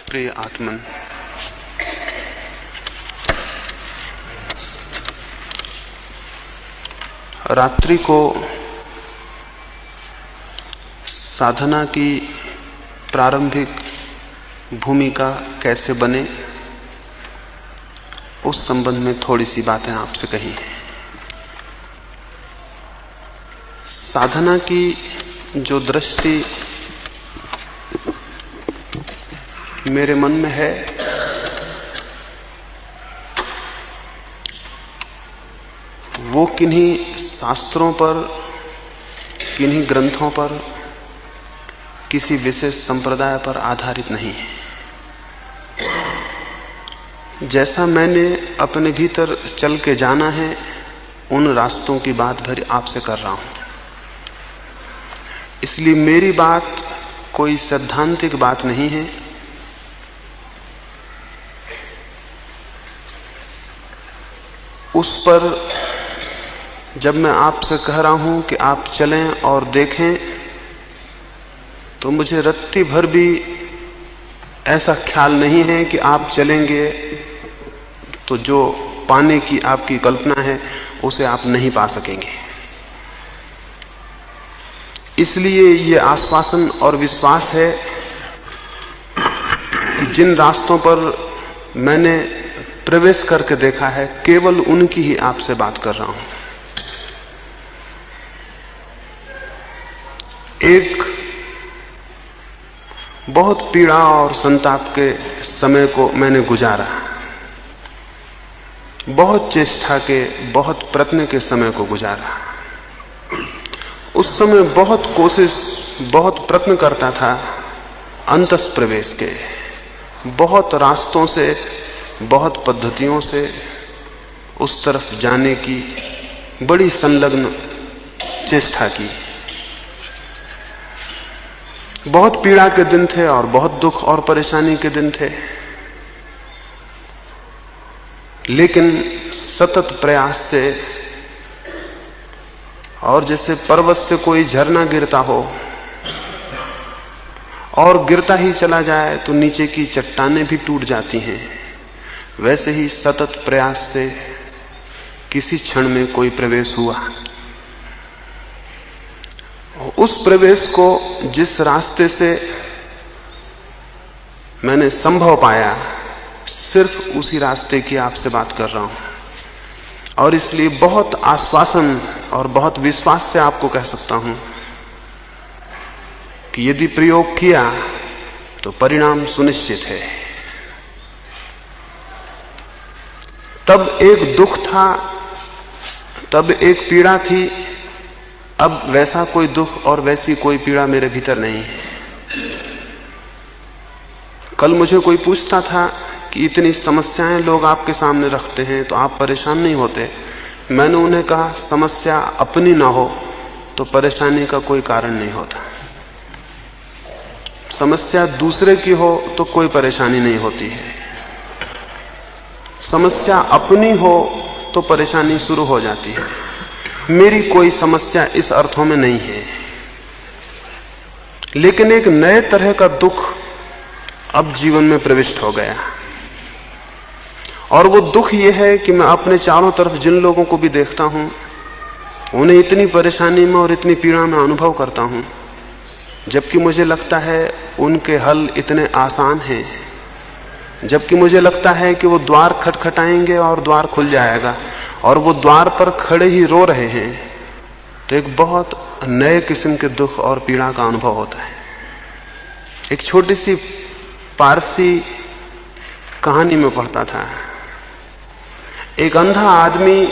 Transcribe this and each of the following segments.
प्रिय आत्मन, रात्रि को साधना की प्रारंभिक भूमिका कैसे बने, उस संबंध में थोड़ी सी बातें आपसे कही हैं। साधना की जो दृष्टि मेरे मन में है, वो किन्हीं शास्त्रों पर, किन्हीं ग्रंथों पर, किसी विशेष संप्रदाय पर आधारित नहीं है। जैसा मैंने अपने भीतर चल के जाना है, उन रास्तों की बात भर आपसे कर रहा हूं। इसलिए मेरी बात कोई सैद्धांतिक बात नहीं है, उस पर जब मैं आपसे कह रहा हूं कि आप चलें और देखें, तो मुझे रत्ती भर भी ऐसा ख्याल नहीं है कि आप चलेंगे तो जो पाने की आपकी कल्पना है उसे आप नहीं पा सकेंगे। इसलिए ये आश्वासन और विश्वास है कि जिन रास्तों पर मैंने प्रवेश करके देखा है, केवल उनकी ही आपसे बात कर रहा हूं। एक बहुत पीड़ा और संताप के समय को मैंने गुजारा, बहुत चेष्टा के, बहुत प्रयत्न के समय को गुजारा। उस समय बहुत कोशिश, बहुत प्रयत्न करता था अंतस प्रवेश के, बहुत रास्तों से, बहुत पद्धतियों से उस तरफ जाने की बड़ी संलग्न चेष्टा की। बहुत पीड़ा के दिन थे और बहुत दुख और परेशानी के दिन थे, लेकिन सतत प्रयास से, और जैसे पर्वत से कोई झरना गिरता हो और गिरता ही चला जाए तो नीचे की चट्टानें भी टूट जाती हैं, वैसे ही सतत प्रयास से किसी क्षण में कोई प्रवेश हुआ। उस प्रवेश को जिस रास्ते से मैंने संभव पाया, सिर्फ उसी रास्ते की आपसे बात कर रहा हूं। और इसलिए बहुत आश्वासन और बहुत विश्वास से आपको कह सकता हूं कि यदि प्रयोग किया तो परिणाम सुनिश्चित है। तब एक दुख था, तब एक पीड़ा थी, अब वैसा कोई दुख और वैसी कोई पीड़ा मेरे भीतर नहीं है। कल मुझे कोई पूछता था कि इतनी समस्याएं लोग आपके सामने रखते हैं तो आप परेशान नहीं होते? मैंने उन्हें कहा, समस्या अपनी ना हो तो परेशानी का कोई कारण नहीं होता। समस्या दूसरे की हो तो कोई परेशानी नहीं होती है। समस्या अपनी हो तो परेशानी शुरू हो जाती है। मेरी कोई समस्या इस अर्थों में नहीं है, लेकिन एक नए तरह का दुख अब जीवन में प्रविष्ट हो गया। और वो दुख ये है कि मैं अपने चारों तरफ जिन लोगों को भी देखता हूं, उन्हें इतनी परेशानी में और इतनी पीड़ा में अनुभव करता हूं, जबकि मुझे लगता है उनके हल इतने आसान हैं, जबकि मुझे लगता है कि वो द्वार खटखटाएंगे और द्वार खुल जाएगा, और वो द्वार पर खड़े ही रो रहे हैं। तो एक बहुत नए किस्म के दुख और पीड़ा का अनुभव होता है। एक छोटी सी पारसी कहानी में पढ़ता था, एक अंधा आदमी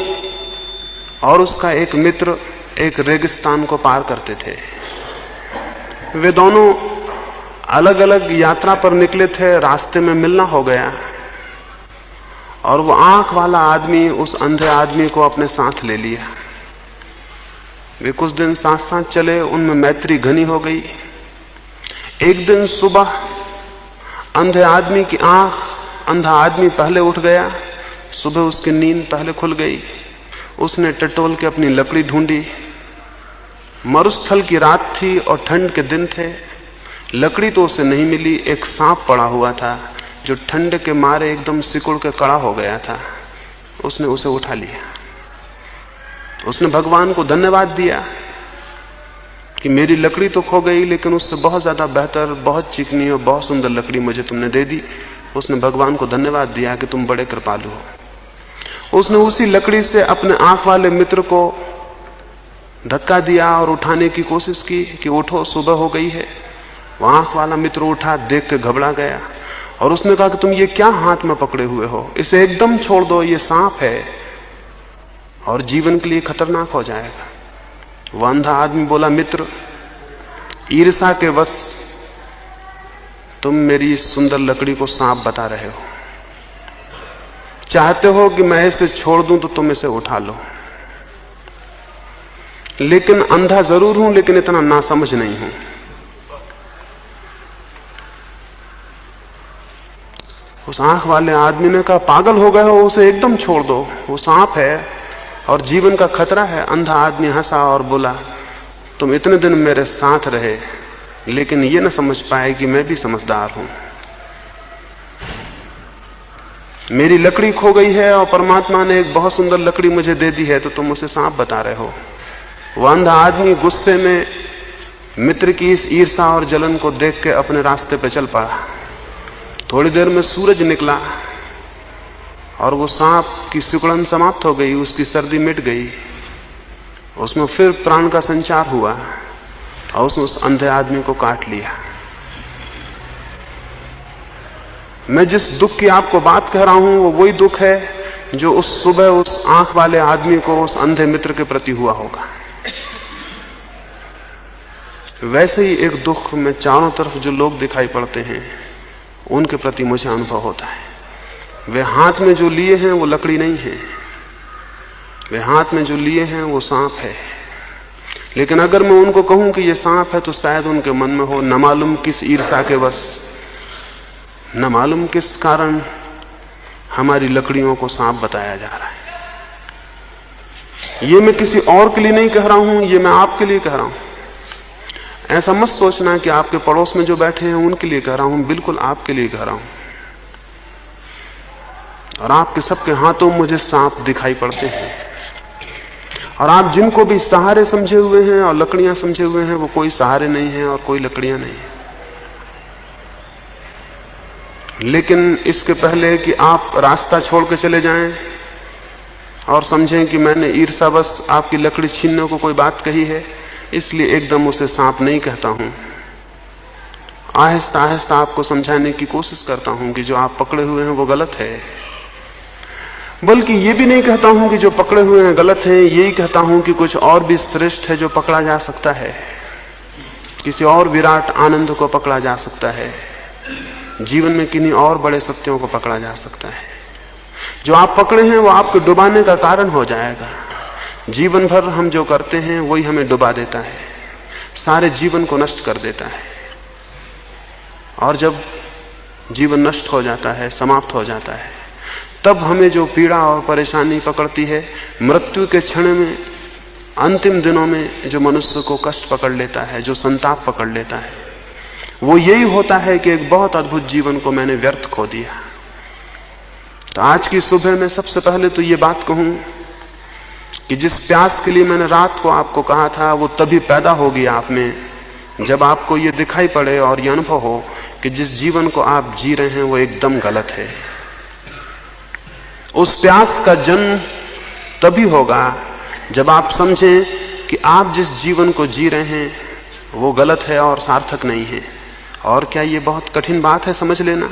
और उसका एक मित्र एक रेगिस्तान को पार करते थे। वे दोनों अलग अलग यात्रा पर निकले थे, रास्ते में मिलना हो गया, और वो आंख वाला आदमी उस अंधे आदमी को अपने साथ ले लिया। वे कुछ दिन साथ साथ चले, उनमें मैत्री घनी हो गई। एक दिन सुबह अंधे आदमी की आंख, अंधा आदमी पहले उठ गया, सुबह उसकी नींद पहले खुल गई। उसने टटोल के अपनी लकड़ी ढूंढी। मरुस्थल की रात थी और ठंड के दिन थे, लकड़ी तो उसे नहीं मिली, एक सांप पड़ा हुआ था जो ठंड के मारे एकदम सिकुड़ के कड़ा हो गया था। उसने उसे उठा लिया। उसने भगवान को धन्यवाद दिया कि मेरी लकड़ी तो खो गई, लेकिन उससे बहुत ज्यादा बेहतर, बहुत चिकनी और बहुत सुंदर लकड़ी मुझे तुमने दे दी। उसने भगवान को धन्यवाद दिया कि तुम बड़े कृपालु हो। उसने उसी लकड़ी से अपने आंख वाले मित्र को धक्का दिया और उठाने की कोशिश की कि उठो, सुबह हो गई है। वो आंख वाला मित्र उठा, देख के घबरा गया और उसने कहा कि तुम ये क्या हाथ में पकड़े हुए हो, इसे एकदम छोड़ दो, ये सांप है और जीवन के लिए खतरनाक हो जाएगा। वह अंधा आदमी बोला, मित्र, ईर्ष्या के वश तुम मेरी इस सुंदर लकड़ी को सांप बता रहे हो। चाहते हो कि मैं इसे छोड़ दूं तो तुम इसे उठा लो, लेकिन अंधा जरूर हूं, लेकिन इतना नासमझ नहीं हूं। उस आंख वाले आदमी ने कहा, पागल हो गए हो, उसे एकदम छोड़ दो, वो सांप है और जीवन का खतरा है। अंधा आदमी हंसा और बोला, तुम इतने दिन मेरे साथ रहे, लेकिन ये न समझ पाए कि मैं भी समझदार हूं। मेरी लकड़ी खो गई है और परमात्मा ने एक बहुत सुंदर लकड़ी मुझे दे दी है, तो तुम उसे सांप बता रहे हो। वह अंधा आदमी गुस्से में मित्र की इस ईर्ष्या और जलन को देख के अपने रास्ते पर चल पड़ा। थोड़ी देर में सूरज निकला और वो सांप की सिकुड़न समाप्त हो गई, उसकी सर्दी मिट गई, उसमें फिर प्राण का संचार हुआ और उसने उस अंधे आदमी को काट लिया। मैं जिस दुख की आपको बात कह रहा हूं वो वही दुख है जो उस सुबह उस आंख वाले आदमी को उस अंधे मित्र के प्रति हुआ होगा। वैसे ही एक दुख में चारों तरफ जो लोग दिखाई पड़ते हैं उनके प्रति मुझे अनुभव होता है। वे हाथ में जो लिए हैं वो लकड़ी नहीं है, वे हाथ में जो लिए हैं वो सांप है। लेकिन अगर मैं उनको कहूं कि ये सांप है तो शायद उनके मन में हो, न मालूम किस ईर्ष्या के वश, न मालूम किस कारण हमारी लकड़ियों को सांप बताया जा रहा है। ये मैं किसी और के लिए नहीं कह रहा हूं, ये मैं आपके लिए कह रहा हूं। ऐसा मत सोचना कि आपके पड़ोस में जो बैठे हैं उनके लिए कह रहा हूं, बिल्कुल आपके लिए कह रहा हूं। और आपके सबके हाथों में मुझे सांप दिखाई पड़ते हैं, और आप जिनको भी सहारे समझे हुए हैं और लकड़ियां समझे हुए हैं वो कोई सहारे नहीं है और कोई लकड़ियां नहीं है। लेकिन इसके पहले कि आप रास्ता छोड़ के चले जाएं और समझें कि मैंने ईर्ष्यावश आपकी लकड़ी छीनने को कोई बात कही है, इसलिए एकदम उसे सांप नहीं कहता हूं। आहिस्ता आहिस्ता आपको समझाने की कोशिश करता हूं कि जो आप पकड़े हुए हैं वो गलत है। बल्कि ये भी नहीं कहता हूं कि जो पकड़े हुए हैं गलत है, यही कहता हूं कि कुछ और भी श्रेष्ठ है जो पकड़ा जा सकता है। किसी और विराट आनंद को पकड़ा जा सकता है, जीवन में किन्हीं और बड़े सत्यों को पकड़ा जा सकता है। जो आप पकड़े हैं वो आपको डुबाने का कारण हो जाएगा। जीवन भर हम जो करते हैं वही हमें डुबा देता है, सारे जीवन को नष्ट कर देता है। और जब जीवन नष्ट हो जाता है, समाप्त हो जाता है, तब हमें जो पीड़ा और परेशानी पकड़ती है, मृत्यु के क्षण में, अंतिम दिनों में जो मनुष्य को कष्ट पकड़ लेता है, जो संताप पकड़ लेता है, वो यही होता है कि एक बहुत अद्भुत जीवन को मैंने व्यर्थ खो दिया। तो आज की सुबह में सबसे पहले तो ये बात कहूं कि जिस प्यास के लिए मैंने रात को आपको कहा था वो तभी पैदा होगी आप में जब आपको ये दिखाई पड़े और ये अनुभव हो कि जिस जीवन को आप जी रहे हैं वो एकदम गलत है। उस प्यास का जन्म तभी होगा जब आप समझें कि आप जिस जीवन को जी रहे हैं वो गलत है और सार्थक नहीं है। और क्या ये बहुत कठिन बात है समझ लेना?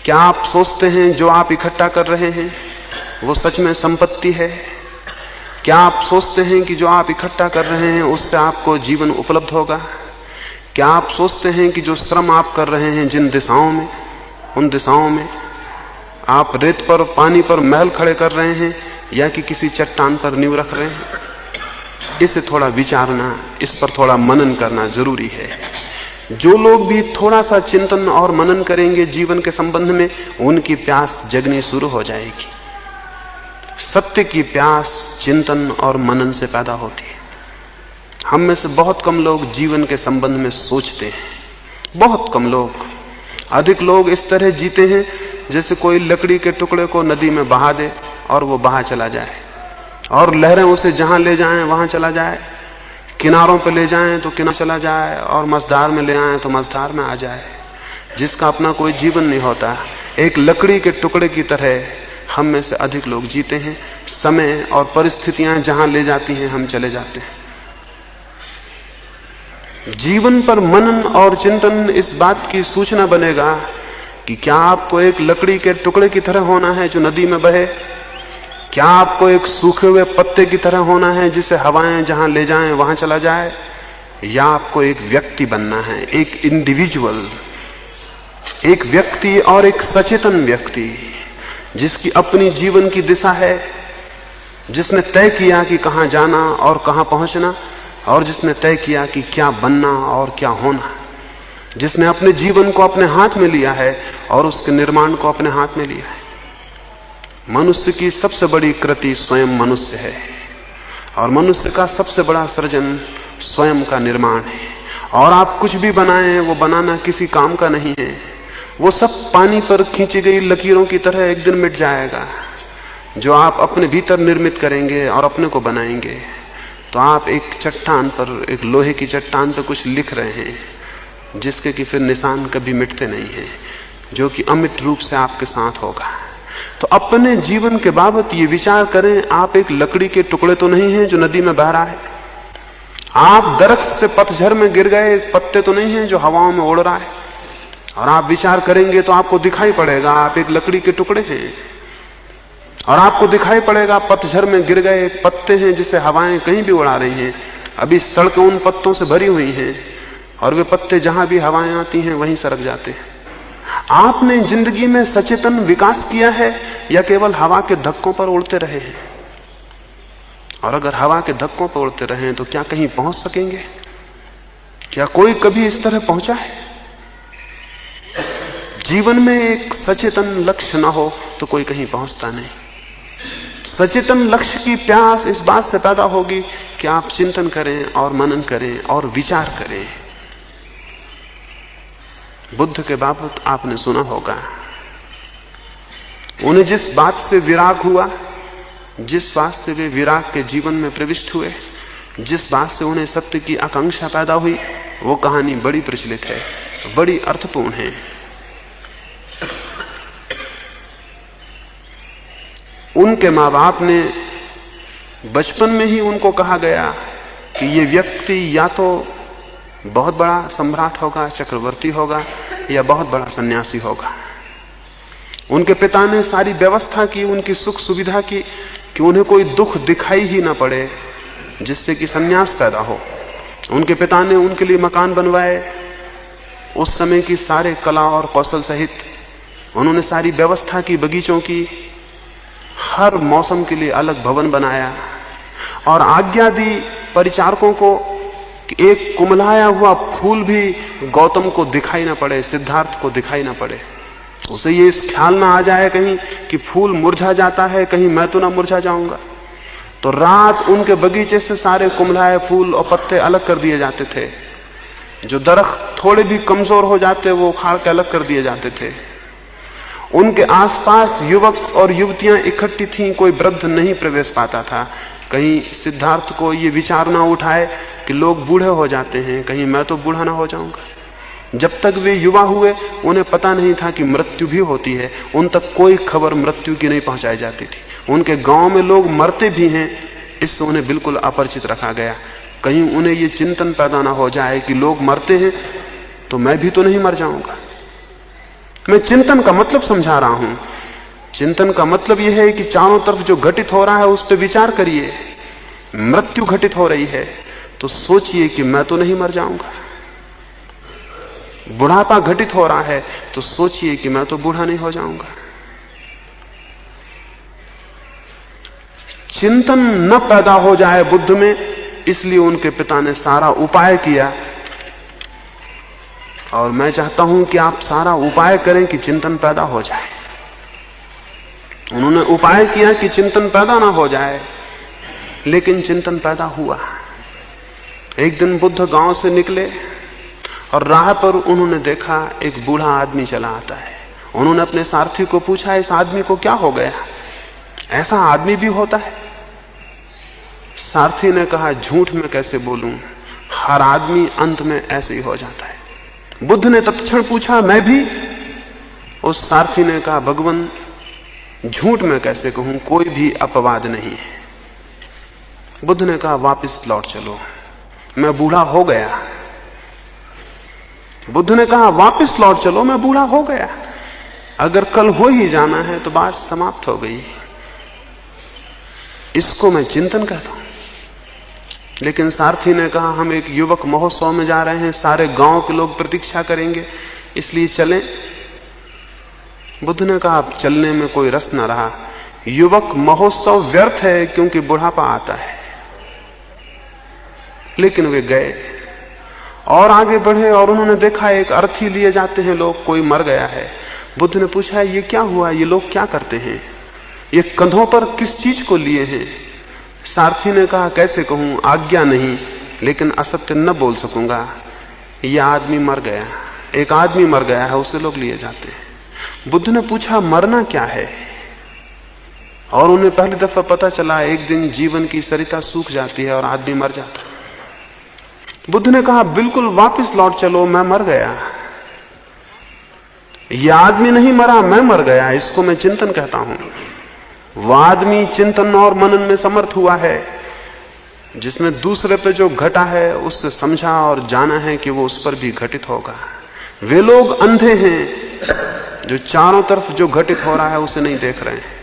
क्या आप सोचते हैं जो आप इकट्ठा कर रहे हैं वो सच में संपत्ति है? क्या आप सोचते हैं कि जो आप इकट्ठा कर रहे हैं उससे आपको जीवन उपलब्ध होगा? क्या आप सोचते हैं कि जो श्रम आप कर रहे हैं जिन दिशाओं में, उन दिशाओं में आप रेत पर, पानी पर महल खड़े कर रहे हैं या कि किसी चट्टान पर नींव रख रहे हैं? इसे थोड़ा विचारना, इस पर थोड़ा मनन करना जरूरी है। जो लोग भी थोड़ा सा चिंतन और मनन करेंगे जीवन के संबंध में, उनकी प्यास जगनी शुरू हो जाएगी। सत्य की प्यास चिंतन और मनन से पैदा होती है। हम में से बहुत कम लोग जीवन के संबंध में सोचते हैं, बहुत कम लोग, अधिक लोग इस तरह जीते हैं जैसे कोई लकड़ी के टुकड़े को नदी में बहा दे और वो बहा चला जाए, और लहरें उसे जहां ले जाएं वहां चला जाए, किनारों पे ले जाएं तो किनारे चला जाए, और मझधार में ले आए तो मझधार में आ जाए, जिसका अपना कोई जीवन नहीं होता। एक लकड़ी के टुकड़े की तरह हम में से अधिक लोग जीते हैं। समय और परिस्थितियां जहां ले जाती हैं हम चले जाते हैं। जीवन पर मनन और चिंतन इस बात की सूचना बनेगा कि क्या आपको एक लकड़ी के टुकड़े की तरह होना है जो नदी में बहे, क्या आपको एक सूखे हुए पत्ते की तरह होना है जिसे हवाएं जहां ले जाएं वहां चला जाए, या आपको एक व्यक्ति बनना है, एक इंडिविजुअल, एक व्यक्ति और एक सचेतन व्यक्ति जिसकी अपनी जीवन की दिशा है, जिसने तय किया कि कहां जाना और कहां पहुंचना, और जिसने तय किया कि क्या बनना और क्या होना, जिसने अपने जीवन को अपने हाथ में लिया है और उसके निर्माण को अपने हाथ में लिया है। मनुष्य की सबसे बड़ी कृति स्वयं मनुष्य है, और मनुष्य का सबसे बड़ा सृजन स्वयं का निर्माण है। और आप कुछ भी बनाएं, वो बनाना किसी काम का नहीं है, वो सब पानी पर खींची गई लकीरों की तरह एक दिन मिट जाएगा। जो आप अपने भीतर निर्मित करेंगे और अपने को बनाएंगे, तो आप एक चट्टान पर, एक लोहे की चट्टान पर कुछ लिख रहे हैं जिसके कि फिर निशान कभी मिटते नहीं हैं, जो कि अमिट रूप से आपके साथ होगा। तो अपने जीवन के बाबत ये विचार करें, आप एक लकड़ी के टुकड़े तो नहीं हैं जो नदी में बह रहा है, आप दरख्त से पतझड़ में गिर गए एक पत्ते तो नहीं हैं जो हवाओं में उड़ रहा है। और आप विचार करेंगे तो आपको दिखाई पड़ेगा आप एक लकड़ी के टुकड़े हैं, और आपको दिखाई पड़ेगा पतझड़ में गिर गए एक पत्ते हैं जिसे हवाएं कहीं भी उड़ा रही हैं। अभी सड़कें उन पत्तों से भरी हुई हैं, और वे पत्ते जहां भी हवाएं आती हैं वहीं सरक जाते हैं। आपने जिंदगी में सचेतन विकास किया है या केवल हवा के धक्कों पर उड़ते रहे हैं? और अगर हवा के धक्कों पर उड़ते रहे तो क्या कहीं पहुंच सकेंगे? क्या कोई कभी इस तरह पहुंचा है? जीवन में एक सचेतन लक्ष्य न हो तो कोई कहीं पहुंचता नहीं। सचेतन लक्ष्य की प्यास इस बात से पैदा होगी कि आप चिंतन करें और मनन करें और विचार करें। बुद्ध के बाबत आपने सुना होगा, उन्हें जिस बात से विराग हुआ, जिस बात से वे विराग के जीवन में प्रविष्ट हुए, जिस बात से उन्हें सत्य की आकांक्षा पैदा हुई, वो कहानी बड़ी प्रचलित है, बड़ी अर्थपूर्ण है। उनके माँ बाप ने बचपन में ही उनको कहा गया कि ये व्यक्ति या तो बहुत बड़ा सम्राट होगा, चक्रवर्ती होगा, या बहुत बड़ा सन्यासी होगा। उनके पिता ने सारी व्यवस्था की, उनकी सुख सुविधा की कि उन्हें कोई दुख दिखाई ही ना पड़े जिससे कि सन्यास पैदा हो। उनके पिता ने उनके लिए मकान बनवाए, उस समय की सारे कला और कौशल सहित उन्होंने सारी व्यवस्था की, बगीचों की, हर मौसम के लिए अलग भवन बनाया, और आज्ञा दी परिचारकों को कि एक कुमलाया हुआ फूल भी गौतम को दिखाई ना पड़े, सिद्धार्थ को दिखाई ना पड़े। उसे ये इस ख्याल ना आ जाए कहीं कि फूल मुरझा जाता है, कहीं मैं तो ना मुरझा जाऊंगा। तो रात उनके बगीचे से सारे कुमलाए फूल और पत्ते अलग कर दिए जाते थे। जो दरख्त थोड़े भी कमजोर हो जाते वो उखाड़ के अलग कर दिए जाते थे। उनके आसपास युवक और युवतियां इकट्ठी थीं, कोई वृद्ध नहीं प्रवेश पाता था। कहीं सिद्धार्थ को ये विचार ना उठाए कि लोग बूढ़े हो जाते हैं, कहीं मैं तो बूढ़ा ना हो जाऊंगा। जब तक वे युवा हुए उन्हें पता नहीं था कि मृत्यु भी होती है। उन तक कोई खबर मृत्यु की नहीं पहुंचाई जाती थी। उनके गांव में लोग मरते भी हैं, इससे उन्हें बिल्कुल अपरिचित रखा गया। कहीं उन्हें ये चिंतन पैदा ना हो जाए कि लोग मरते हैं तो मैं भी तो नहीं मर जाऊंगा। मैं चिंतन का मतलब समझा रहा हूं। चिंतन का मतलब यह है कि चारों तरफ जो घटित हो रहा है उस पर विचार करिए। मृत्यु घटित हो रही है तो सोचिए कि मैं तो नहीं मर जाऊंगा। बुढ़ापा घटित हो रहा है तो सोचिए कि मैं तो बूढ़ा नहीं हो जाऊंगा। चिंतन न पैदा हो जाए बुद्ध में, इसलिए उनके पिता ने सारा उपाय किया। और मैं चाहता हूं कि आप सारा उपाय करें कि चिंतन पैदा हो जाए। उन्होंने उपाय किया कि चिंतन पैदा ना हो जाए, लेकिन चिंतन पैदा हुआ। एक दिन बुद्ध गांव से निकले और राह पर उन्होंने देखा एक बूढ़ा आदमी चला आता है। उन्होंने अपने सारथी को पूछा, इस आदमी को क्या हो गया, ऐसा आदमी भी होता है? सारथी ने कहा, झूठ में कैसे बोलूं, हर आदमी अंत में ऐसे ही हो जाता है। बुद्ध ने तत्क्षण पूछा, मैं भी? उस सारथी ने कहा, भगवान झूठ में कैसे कहूं, कोई भी अपवाद नहीं है। बुद्ध ने कहा, वापस लौट चलो, मैं बूढ़ा हो गया। बुद्ध ने कहा, वापस लौट चलो, मैं बूढ़ा हो गया। अगर कल हो ही जाना है तो बात समाप्त हो गई। इसको मैं चिंतन कहता हूं। लेकिन सारथी ने कहा, हम एक युवक महोत्सव में जा रहे हैं, सारे गांव के लोग प्रतीक्षा करेंगे, इसलिए चलें। बुद्ध ने कहा, अब चलने में कोई रस न रहा, युवक महोत्सव व्यर्थ है क्योंकि बुढ़ापा आता है। लेकिन वे गए और आगे बढ़े और उन्होंने देखा एक अर्थी लिए जाते हैं लोग, कोई मर गया है। बुद्ध ने पूछा, ये क्या हुआ, ये लोग क्या करते हैं, ये कंधों पर किस चीज को लिए हैं? सारथी ने कहा, कैसे कहूं, आज्ञा नहीं, लेकिन असत्य न बोल सकूंगा। यह आदमी मर गया, एक आदमी मर गया है, उसे लोग लिए जाते हैं। बुद्ध ने पूछा, मरना क्या है? और उन्हें पहली दफा पता चला, एक दिन जीवन की सरिता सूख जाती है और आदमी मर जाता है। बुद्ध ने कहा, बिल्कुल वापस लौट चलो, मैं मर गया। यह आदमी नहीं मरा, मैं मर गया। इसको मैं चिंतन कहता हूं। वह आदमी चिंतन और मनन में समर्थ हुआ है, जिसने दूसरे पे जो घटा है उससे समझा और जाना है कि वो उस पर भी घटित होगा। वे लोग अंधे हैं जो चारों तरफ जो घटित हो रहा है उसे नहीं देख रहे हैं।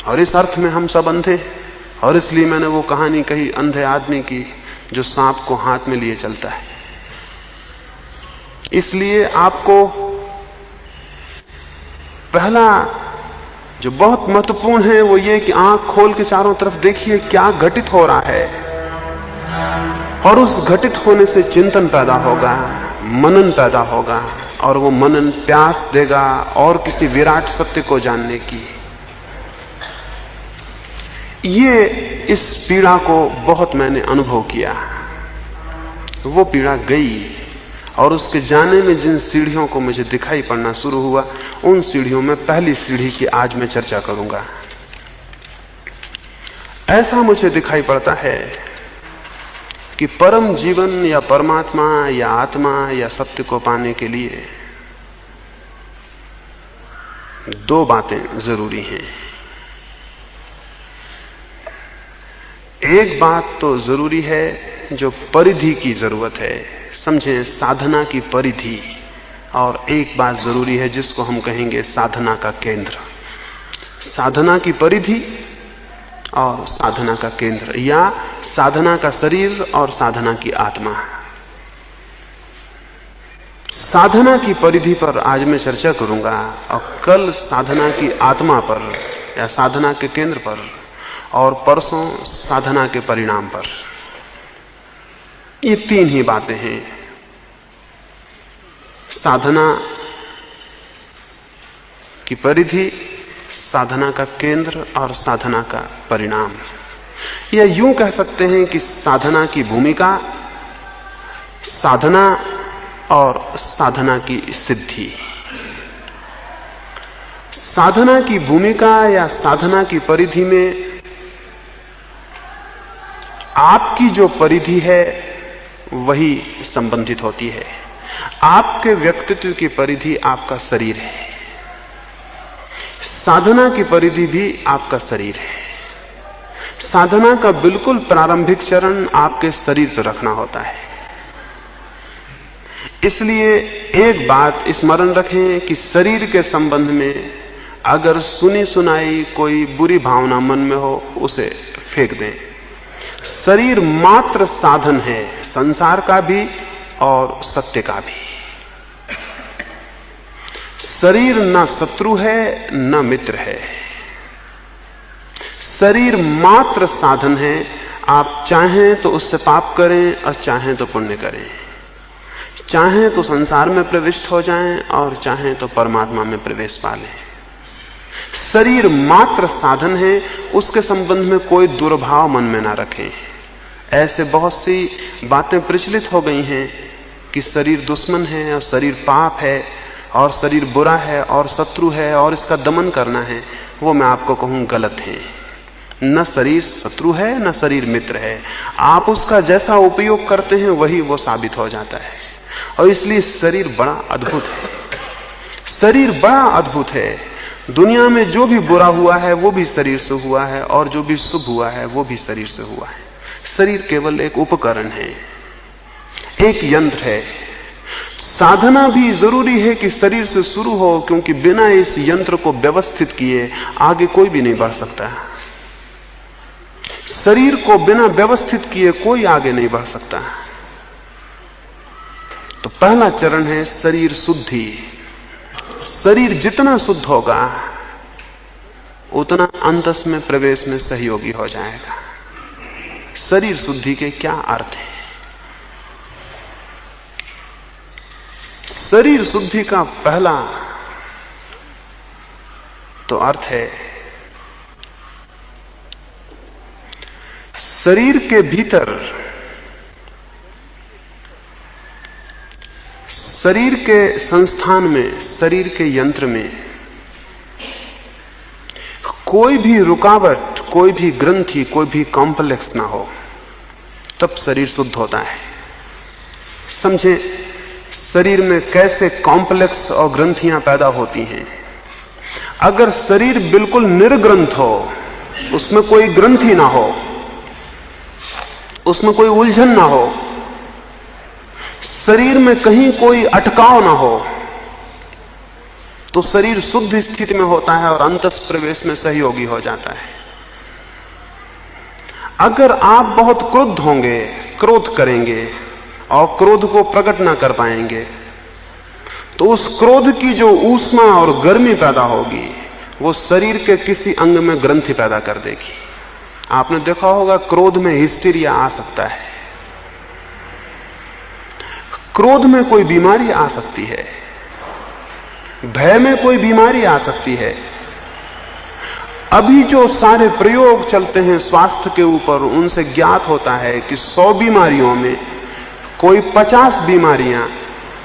और इस अर्थ में हम सब अंधे हैं। और इसलिए मैंने वो कहानी कही अंधे आदमी की जो सांप को हाथ में लिए चलता है। इसलिए आपको पहला जो बहुत महत्वपूर्ण है वो ये कि आंख खोल के चारों तरफ देखिए क्या घटित हो रहा है, और उस घटित होने से चिंतन पैदा होगा, मनन पैदा होगा, और वो मनन प्यास देगा और किसी विराट सत्य को जानने की। ये इस पीड़ा को बहुत मैंने अनुभव किया। वो पीड़ा गई और उसके जाने में जिन सीढ़ियों को मुझे दिखाई पड़ना शुरू हुआ, उन सीढ़ियों में पहली सीढ़ी की आज मैं चर्चा करूंगा। ऐसा मुझे दिखाई पड़ता है कि परम जीवन या परमात्मा या आत्मा या सत्य को पाने के लिए दो बातें जरूरी हैं। एक बात तो जरूरी है जो परिधि की जरूरत है, समझें साधना की परिधि, और एक बात जरूरी है जिसको हम कहेंगे साधना का केंद्र। साधना की परिधि और साधना का केंद्र, या साधना का शरीर और साधना की आत्मा। साधना की परिधि पर आज मैं चर्चा करूंगा और कल साधना की आत्मा पर या साधना के केंद्र पर, और परसों साधना के परिणाम पर। ये तीन ही बातें हैं, साधना की परिधि, साधना का केंद्र और साधना का परिणाम। या यूं कह सकते हैं कि साधना की भूमिका, साधना और साधना की सिद्धि। साधना की भूमिका या साधना की परिधि में आपकी जो परिधि है वही संबंधित होती है। आपके व्यक्तित्व की परिधि आपका शरीर है, साधना की परिधि भी आपका शरीर है। साधना का बिल्कुल प्रारंभिक चरण आपके शरीर पर रखना होता है। इसलिए एक बात स्मरण रखें कि शरीर के संबंध में अगर सुनी सुनाई कोई बुरी भावना मन में हो, उसे फेंक दें। शरीर मात्र साधन है, संसार का भी और सत्य का भी। शरीर न शत्रु है न मित्र है, शरीर मात्र साधन है। आप चाहें तो उससे पाप करें और चाहें तो पुण्य करें, चाहें तो संसार में प्रविष्ट हो जाएं और चाहें तो परमात्मा में प्रवेश पा लें। शरीर मात्र साधन है, उसके संबंध में कोई दुर्भाव मन में ना रखें। ऐसे बहुत सी बातें प्रचलित हो गई हैं कि शरीर दुश्मन है और शरीर पाप है और शरीर बुरा है और शत्रु है और इसका दमन करना है। वो मैं आपको कहूं गलत है। न शरीर शत्रु है न शरीर मित्र है। आप उसका जैसा उपयोग करते हैं वही वो साबित हो जाता है। और इसलिए शरीर बड़ा अद्भुत है। शरीर बड़ा अद्भुत है। दुनिया में जो भी बुरा हुआ है वो भी शरीर से हुआ है और जो भी शुभ हुआ है वो भी शरीर से हुआ है। शरीर केवल एक उपकरण है, एक यंत्र है। साधना भी जरूरी है कि शरीर से शुरू हो, क्योंकि बिना इस यंत्र को व्यवस्थित किए आगे कोई भी नहीं बढ़ सकता। शरीर को बिना व्यवस्थित किए कोई आगे नहीं बढ़ सकता। तो पहला चरण है शरीर शुद्धि। शरीर जितना शुद्ध होगा उतना अंतस में प्रवेश में सहयोगी हो जाएगा। शरीर शुद्धि के क्या अर्थ है? शरीर शुद्धि का पहला तो अर्थ है शरीर के भीतर, शरीर के संस्थान में, शरीर के यंत्र में कोई भी रुकावट, कोई भी ग्रंथि, कोई भी कॉम्प्लेक्स ना हो, तब शरीर शुद्ध होता है। समझें शरीर में कैसे कॉम्प्लेक्स और ग्रंथियां पैदा होती हैं। अगर शरीर बिल्कुल निर्ग्रंथ हो, उसमें कोई ग्रंथि ना हो, उसमें कोई उलझन ना हो, शरीर में कहीं कोई अटकाव ना हो, तो शरीर शुद्ध स्थिति में होता है और अंतस प्रवेश में सहयोगी हो जाता है। अगर आप बहुत क्रुद्ध होंगे, क्रोध करेंगे और क्रोध को प्रकट ना कर पाएंगे, तो उस क्रोध की जो ऊष्मा और गर्मी पैदा होगी वो शरीर के किसी अंग में ग्रंथि पैदा कर देगी। आपने देखा होगा क्रोध में हिस्टीरिया आ सकता है, क्रोध में कोई बीमारी आ सकती है, भय में कोई बीमारी आ सकती है। अभी जो सारे प्रयोग चलते हैं स्वास्थ्य के ऊपर, उनसे ज्ञात होता है कि 100 बीमारियों में कोई 50 बीमारियां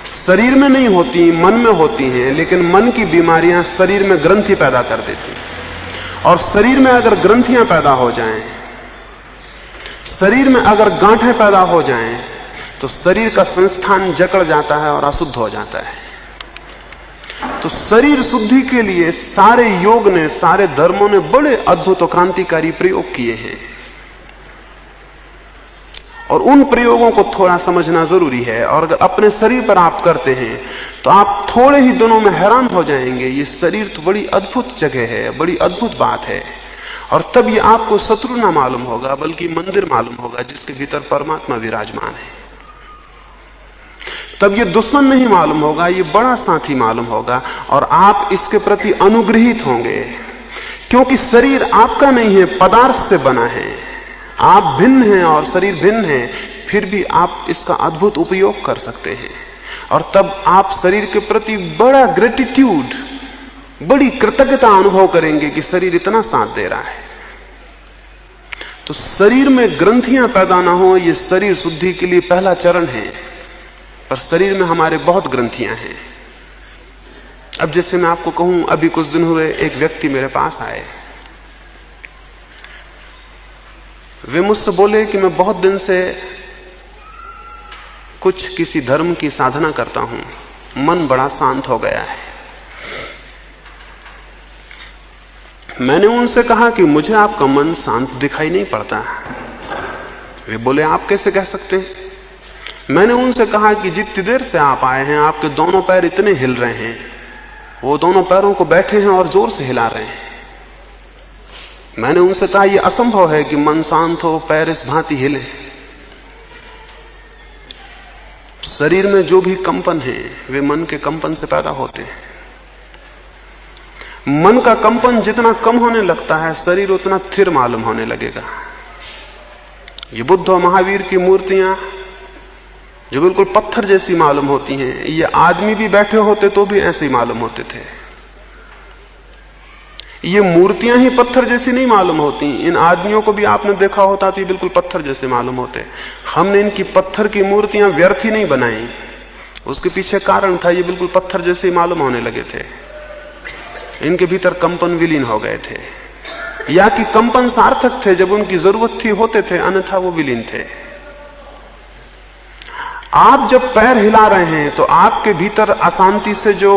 शरीर में नहीं होती, मन में होती हैं, लेकिन मन की बीमारियां शरीर में ग्रंथि पैदा कर देती हैं। और शरीर में अगर ग्रंथियां पैदा हो जाएं, शरीर में अगर गांठें पैदा हो जाएं, तो शरीर का संस्थान जकड़ जाता है और अशुद्ध हो जाता है। तो शरीर शुद्धि के लिए सारे योग ने, सारे धर्मों ने बड़े अद्भुत और क्रांतिकारी प्रयोग किए हैं, और उन प्रयोगों को थोड़ा समझना जरूरी है। और अगर अपने शरीर पर आप करते हैं तो आप थोड़े ही दिनों में हैरान हो जाएंगे, ये शरीर तो बड़ी अद्भुत जगह है, बड़ी अद्भुत बात है। और तब ये आपको शत्रु ना मालूम होगा, बल्कि मंदिर मालूम होगा जिसके भीतर परमात्मा विराजमान है। तब ये दुश्मन नहीं मालूम होगा, ये बड़ा साथी मालूम होगा, और आप इसके प्रति अनुग्रहित होंगे, क्योंकि शरीर आपका नहीं है, पदार्थ से बना है। आप भिन्न हैं और शरीर भिन्न है, फिर भी आप इसका अद्भुत उपयोग कर सकते हैं। और तब आप शरीर के प्रति बड़ा ग्रेटिट्यूड, बड़ी कृतज्ञता अनुभव करेंगे कि शरीर इतना साथ दे रहा है। तो शरीर में ग्रंथियां पैदा ना हो, ये शरीर शुद्धि के लिए पहला चरण है। पर शरीर में हमारे बहुत ग्रंथियां हैं। अब जैसे मैं आपको कहूं, अभी कुछ दिन हुए एक व्यक्ति मेरे पास आए, वे मुझसे बोले कि मैं बहुत दिन से कुछ किसी धर्म की साधना करता हूं, मन बड़ा शांत हो गया है। मैंने उनसे कहा कि मुझे आपका मन शांत दिखाई नहीं पड़ता। वे बोले आप कैसे कह सकते हैं? मैंने उनसे कहा कि जितनी देर से आप आए हैं आपके दोनों पैर इतने हिल रहे हैं, वो दोनों पैरों को बैठे हैं और जोर से हिला रहे हैं। मैंने उनसे कहा यह असंभव है कि मन शांत हो, पैर इस भांति हिले। शरीर में जो भी कंपन है वे मन के कंपन से पैदा होते हैं। मन का कंपन जितना कम होने लगता है, शरीर उतना स्थिर मालूम होने लगेगा। ये बुद्ध और महावीर की मूर्तियां जो बिल्कुल पत्थर जैसी मालूम होती हैं, ये आदमी भी बैठे होते तो भी ऐसे ही मालूम होते थे। ये मूर्तियां ही पत्थर जैसी नहीं मालूम होती। इन आदमियों को भी आपने देखा होता तो ये बिल्कुल पत्थर जैसे मालूम होते। हमने इनकी पत्थर की मूर्तियां व्यर्थ ही नहीं बनाई, उसके पीछे कारण था, ये बिल्कुल पत्थर जैसे मालूम होने लगे थे। इनके भीतर कंपन विलीन हो गए थे, या कि कंपन सार्थक थे, जब उनकी जरूरत थी होते थे, अन्यथा वो विलीन थे। आप जब पैर हिला रहे हैं तो आपके भीतर अशांति से जो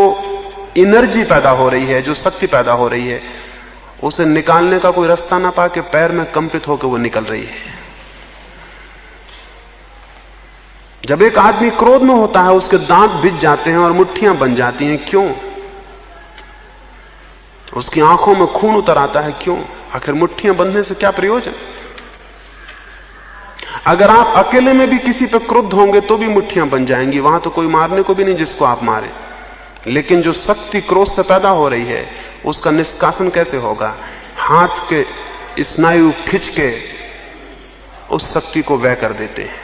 एनर्जी पैदा हो रही है, जो शक्ति पैदा हो रही है, उसे निकालने का कोई रास्ता ना पाके पैर में कंपित होकर वो निकल रही है। जब एक आदमी क्रोध में होता है, उसके दांत भिज जाते हैं और मुट्ठियां बन जाती हैं, क्यों? उसकी आंखों में खून उतर आता है, क्यों? आखिर मुट्ठियां बंधने से क्या प्रयोजन? अगर आप अकेले में भी किसी पर क्रुद्ध होंगे तो भी मुट्ठियां बन जाएंगी, वहां तो कोई मारने को भी नहीं जिसको आप मारें। लेकिन जो शक्ति क्रोध से पैदा हो रही है, उसका निष्कासन कैसे होगा? हाथ के स्नायु खिंच के उस शक्ति को व्यय कर देते हैं।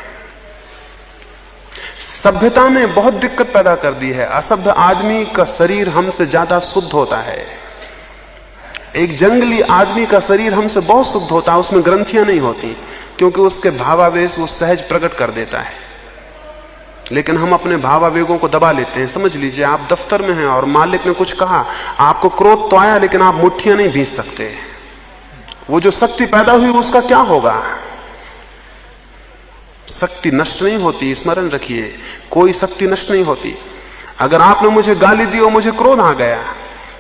सभ्यता ने बहुत दिक्कत पैदा कर दी है। असभ्य आदमी का शरीर हमसे ज्यादा शुद्ध होता है। एक जंगली आदमी का शरीर हमसे बहुत शुद्ध होता है, उसमें ग्रंथियां नहीं होती, क्योंकि उसके भावावेश वो सहज प्रकट कर देता है। लेकिन हम अपने भावावेगों को दबा लेते हैं। समझ लीजिए, आप दफ्तर में हैं और मालिक ने कुछ कहा, आपको क्रोध तो आया, लेकिन आप मुट्ठियां नहीं भींच सकते। वो जो शक्ति पैदा हुई उसका क्या होगा? शक्ति नष्ट नहीं होती, स्मरण रखिए, कोई शक्ति नष्ट नहीं होती। अगर आपने मुझे गाली दी और मुझे क्रोध आ गया,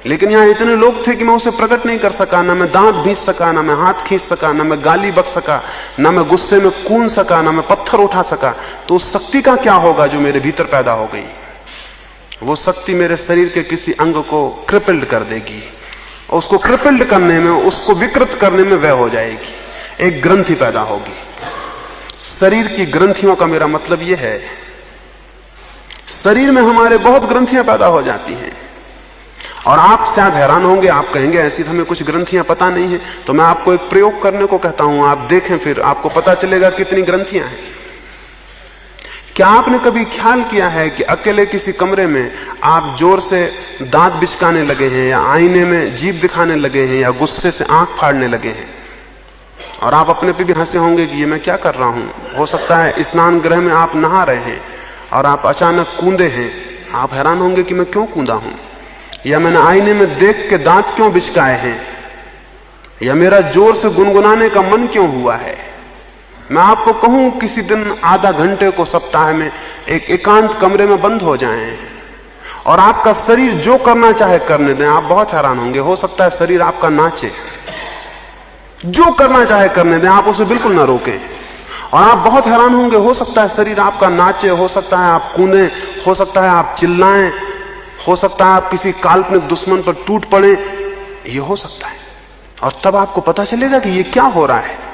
लेकिन यहां इतने लोग थे कि मैं उसे प्रकट नहीं कर सका, ना मैं दांत भींच सका, ना मैं हाथ खींच सका, ना मैं गाली बक सका, ना मैं गुस्से में कूद सका, ना मैं पत्थर उठा सका, तो उस शक्ति का क्या होगा जो मेरे भीतर पैदा हो गई? वो शक्ति मेरे शरीर के किसी अंग को क्रिपल्ड कर देगी, और उसको क्रिपल्ड करने में, उसको विकृत करने में व्यय हो जाएगी, एक ग्रंथि पैदा होगी। शरीर की ग्रंथियों का मेरा मतलब यह है, शरीर में हमारे बहुत ग्रंथियां पैदा हो जाती हैं। और आप शायद हैरान होंगे, आप कहेंगे ऐसी तो हमें कुछ ग्रंथियां पता नहीं है। तो मैं आपको एक प्रयोग करने को कहता हूं, आप देखें, फिर आपको पता चलेगा कितनी ग्रंथियां हैं। क्या आपने कभी ख्याल किया है कि अकेले किसी कमरे में आप जोर से दांत बिचकाने लगे हैं, या आईने में जीभ दिखाने लगे हैं, या गुस्से से आंख फाड़ने लगे हैं, और आप अपने पे भी हंसे होंगे कि ये मैं क्या कर रहा हूं? हो सकता है स्नान गृह में आप नहा रहे हैं और आप अचानक कूदे हैं। आप हैरान होंगे कि मैं क्यों कूदा हूं, या मैंने आईने में देख के दांत क्यों बिचकाए हैं, या मेरा जोर से गुनगुनाने का मन क्यों हुआ है। मैं आपको कहूं, किसी दिन आधा घंटे को सप्ताह में एक एकांत कमरे में बंद हो जाएं और आपका शरीर जो करना चाहे करने दें। आप बहुत हैरान होंगे, हो सकता है शरीर आपका नाचे, जो करना चाहे करने दें, आप उसे बिल्कुल ना रोकें। और आप बहुत हैरान होंगे, हो सकता है शरीर आपका नाचे, हो सकता है आप कूदें, हो सकता है आप चिल्लाएं, हो सकता है आप किसी काल्पनिक दुश्मन पर टूट पड़े, ये हो सकता है। और तब आपको पता चलेगा कि ये क्या हो रहा है।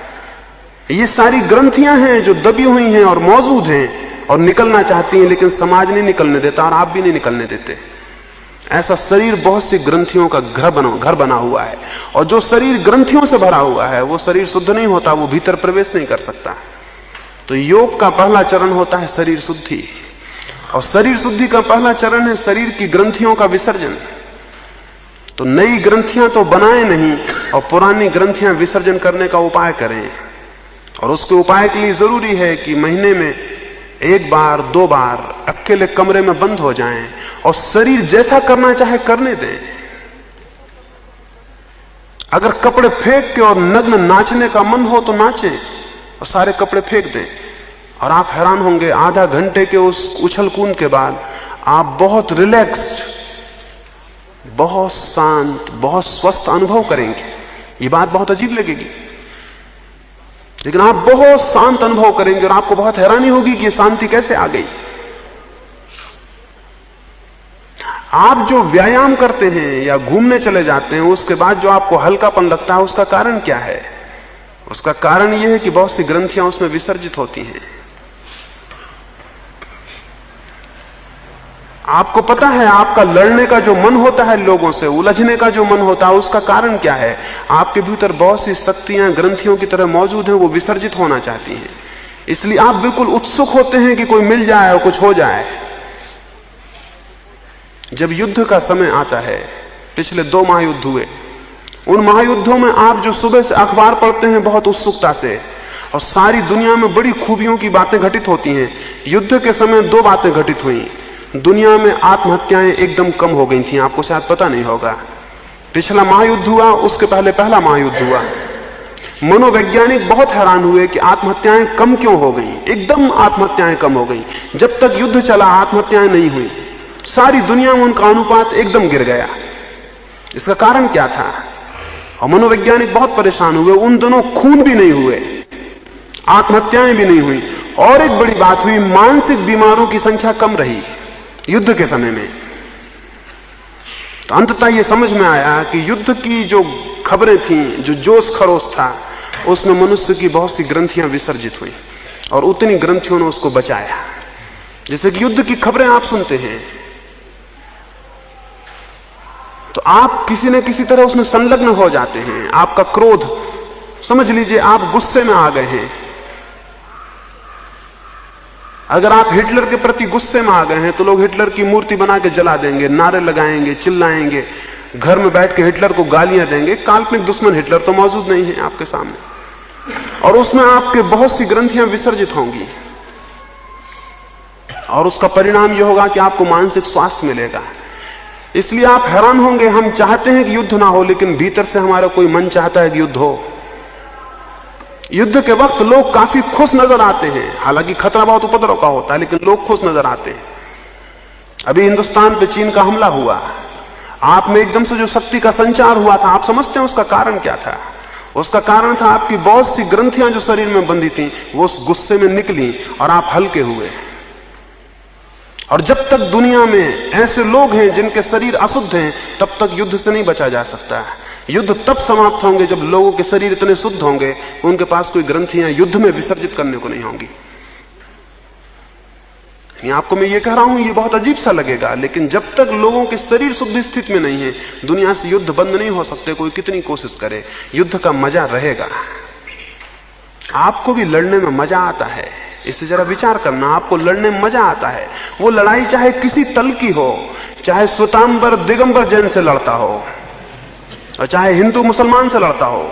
ये सारी ग्रंथियां हैं जो दबी हुई हैं और मौजूद हैं और निकलना चाहती हैं, लेकिन समाज नहीं निकलने देता और आप भी नहीं निकलने देते। ऐसा शरीर बहुत सी ग्रंथियों का घर बना हुआ है, और जो शरीर ग्रंथियों से भरा हुआ है वो शरीर शुद्ध नहीं होता, वो भीतर प्रवेश नहीं कर सकता। तो योग का पहला चरण होता है शरीर शुद्धि, और शरीर शुद्धि का पहला चरण है शरीर की ग्रंथियों का विसर्जन। तो नई ग्रंथियां तो बनाए नहीं, और पुरानी ग्रंथियां विसर्जन करने का उपाय करें। और उसके उपाय के लिए जरूरी है कि महीने में एक बार, दो बार अकेले कमरे में बंद हो जाएं और शरीर जैसा करना चाहे करने दें। अगर कपड़े फेंक के और नग्न नाचने का मन हो तो नाचें और सारे कपड़े फेंक दें। और आप हैरान होंगे, आधा घंटे के उस उछल कूद के बाद आप बहुत रिलैक्स्ड, बहुत शांत, बहुत स्वस्थ अनुभव करेंगे। ये बात बहुत अजीब लगेगी, लेकिन आप बहुत शांत अनुभव करेंगे और आपको बहुत हैरानी होगी कि ये शांति कैसे आ गई। आप जो व्यायाम करते हैं या घूमने चले जाते हैं, उसके बाद जो आपको हल्कापन लगता है, उसका कारण क्या है? उसका कारण यह है कि बहुत सी ग्रंथियां उसमें विसर्जित होती हैं। आपको पता है, आपका लड़ने का जो मन होता है लोगों से, उलझने का जो मन होता है, उसका कारण क्या है? आपके भीतर बहुत सी शक्तियां ग्रंथियों की तरह मौजूद हैं, वो विसर्जित होना चाहती हैं। इसलिए आप बिल्कुल उत्सुक होते हैं कि कोई मिल जाए और कुछ हो जाए। जब युद्ध का समय आता है, पिछले 2 महायुद्ध हुए, उन महायुद्धों में आप जो सुबह से अखबार पढ़ते हैं बहुत उत्सुकता से, और सारी दुनिया में बड़ी खूबियों की बातें घटित होती हैं। युद्ध के समय दो बातें घटित हुई। दुनिया में आत्महत्याएं एकदम कम हो गई थी, आपको शायद पता नहीं होगा। पिछला महायुद्ध हुआ, उसके पहले पहला महायुद्ध हुआ। मनोवैज्ञानिक बहुत हैरान हुए कि आत्महत्याएं कम क्यों हो गई, एकदम आत्महत्याएं कम हो गई। जब तक युद्ध चला आत्महत्याएं नहीं हुई, सारी दुनिया में उनका अनुपात एकदम गिर गया। इसका कारण क्या था? और मनोवैज्ञानिक बहुत परेशान हुए। उन दोनों खून भी नहीं हुए, आत्महत्याएं भी नहीं हुई, और एक बड़ी बात हुई, मानसिक बीमारों की संख्या कम रही युद्ध के समय में। तो अंततः यह समझ में आया कि युद्ध की जो खबरें थीं, जो जोश खरोश था, उसमें मनुष्य की बहुत सी ग्रंथियां विसर्जित हुई, और उतनी ग्रंथियों ने उसको बचाया। जैसे कि युद्ध की खबरें आप सुनते हैं तो आप किसी न किसी तरह उसमें संलग्न हो जाते हैं। आपका क्रोध, समझ लीजिए आप गुस्से में आ गए हैं। अगर आप हिटलर के प्रति गुस्से में आ गए हैं तो लोग हिटलर की मूर्ति बना के जला देंगे, नारे लगाएंगे, चिल्लाएंगे, घर में बैठ के हिटलर को गालियां देंगे। काल्पनिक दुश्मन हिटलर तो मौजूद नहीं है आपके सामने, और उसमें आपके बहुत सी ग्रंथियां विसर्जित होंगी, और उसका परिणाम यह होगा कि आपको मानसिक स्वास्थ्य मिलेगा। इसलिए आप हैरान होंगे, हम चाहते हैं कि युद्ध ना हो, लेकिन भीतर से हमारा कोई मन चाहता है कि युद्ध हो। युद्ध के वक्त लोग काफी खुश नजर आते हैं, हालांकि खतरा बहुत उपद्रव का होता है, लेकिन लोग खुश नजर आते हैं। अभी हिंदुस्तान पे चीन का हमला हुआ, आप में एकदम से जो शक्ति का संचार हुआ था, आप समझते हैं उसका कारण क्या था? उसका कारण था आपकी बहुत सी ग्रंथियां जो शरीर में बंधी थी वो उस गुस्से में निकली और आप हल्के हुए। और जब तक दुनिया में ऐसे लोग हैं जिनके शरीर अशुद्ध हैं, तब तक युद्ध से नहीं बचा जा सकता है। युद्ध तब समाप्त होंगे जब लोगों के शरीर इतने शुद्ध होंगे, उनके पास कोई ग्रंथियां युद्ध में विसर्जित करने को नहीं होंगी। आपको मैं ये कह रहा हूं, ये बहुत अजीब सा लगेगा, लेकिन जब तक लोगों के शरीर शुद्ध स्थिति में नहीं है, दुनिया से युद्ध बंद नहीं हो सकते, कोई कितनी कोशिश करे। युद्ध का मजा रहेगा। आपको भी लड़ने में मजा आता है, इससे जरा विचार करना। आपको लड़ने में मजा आता है। वो लड़ाई चाहे किसी तल की हो, चाहे श्वेतांबर दिगंबर जैन से लड़ता हो, और चाहे हिंदू मुसलमान से लड़ता हो,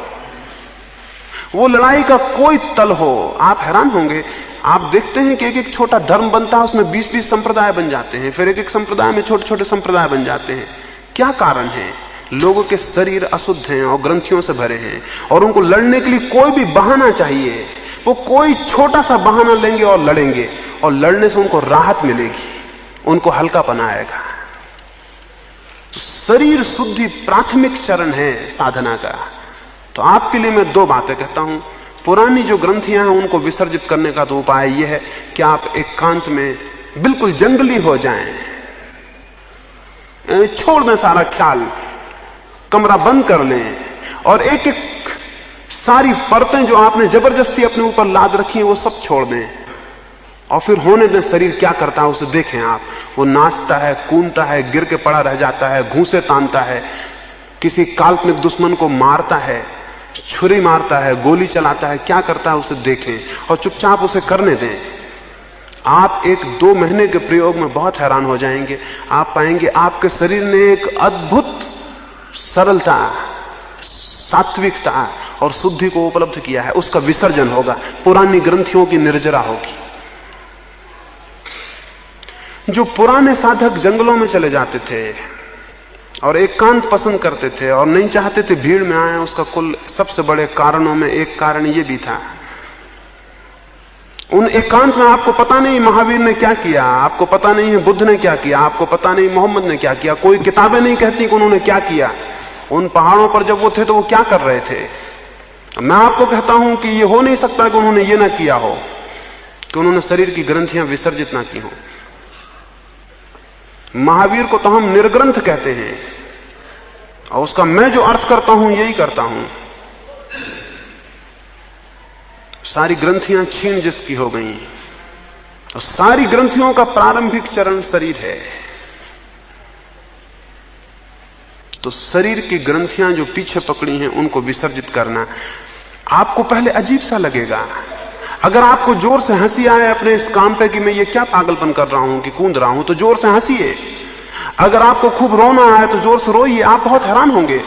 वो लड़ाई का कोई तल हो। आप हैरान होंगे, आप देखते हैं कि एक एक छोटा धर्म बनता है, उसमें 20-20 संप्रदाय बन जाते हैं, फिर एक एक संप्रदाय में छोटे छोटे संप्रदाय बन जाते हैं। क्या कारण है? लोगों के शरीर अशुद्ध हैं और ग्रंथियों से भरे हैं, और उनको लड़ने के लिए कोई भी बहाना चाहिए। वो कोई छोटा सा बहाना लेंगे और लड़ेंगे, और लड़ने से उनको राहत मिलेगी, उनको हल्कापन आएगा। तो शरीर शुद्धि प्राथमिक चरण है साधना का। तो आपके लिए मैं दो बातें कहता हूं। पुरानी जो ग्रंथियां हैं उनको विसर्जित करने का तो उपाय यह है कि आप एकांत में बिल्कुल जंगली हो जाएं, छोड़ दें सारा ख्याल, कमरा बंद कर लें, और एक एक सारी परतें जो आपने जबरदस्ती अपने ऊपर लाद रखी हैं वो सब छोड़ दें, और फिर होने दें शरीर क्या करता है उसे देखें आप। वो नाचता है, कूदता है, गिर के पड़ा रह जाता है, घूंसे तानता है, किसी काल्पनिक दुश्मन को मारता है, छुरी मारता है, गोली चलाता है, क्या करता है उसे देखें और चुपचाप उसे करने दें। आप 1-2 महीने के प्रयोग में बहुत हैरान हो जाएंगे। आप पाएंगे आपके शरीर ने एक अद्भुत सरलता, सात्विकता और शुद्धि को उपलब्ध किया है। उसका विसर्जन होगा, पुरानी ग्रंथियों की निर्जरा होगी। जो पुराने साधक जंगलों में चले जाते थे और एकांत पसंद करते थे और नहीं चाहते थे भीड़ में आए, उसका कुल सबसे बड़े कारणों में एक कारण यह भी था, उन एकांत में आपको पता नहीं महावीर ने क्या किया, आपको पता नहीं है बुद्ध ने क्या किया, आपको पता नहीं मोहम्मद ने क्या किया, कोई किताबें नहीं कहती कि उन्होंने क्या किया। उन पहाड़ों पर जब वो थे तो वो क्या कर रहे थे। मैं आपको कहता हूं कि ये हो नहीं सकता कि उन्होंने ये ना किया हो, कि उन्होंने शरीर की ग्रंथियां विसर्जित ना की हो। महावीर को तो हम निर्ग्रंथ कहते हैं, और उसका मैं जो अर्थ करता हूं यही करता हूं। सारी ग्रंथियां छीन जिसकी हो गई, और सारी ग्रंथियों का प्रारंभिक चरण शरीर है। तो शरीर की ग्रंथियां जो पीछे पकड़ी हैं उनको विसर्जित करना आपको पहले अजीब सा लगेगा। अगर आपको जोर से हंसी आए अपने इस काम पे कि मैं ये क्या पागलपन कर रहा हूं कि कूद रहा हूं, तो जोर से हंसिए। अगर आपको खूब रोना आए तो जोर से रोइए, आप बहुत हैरान होंगे।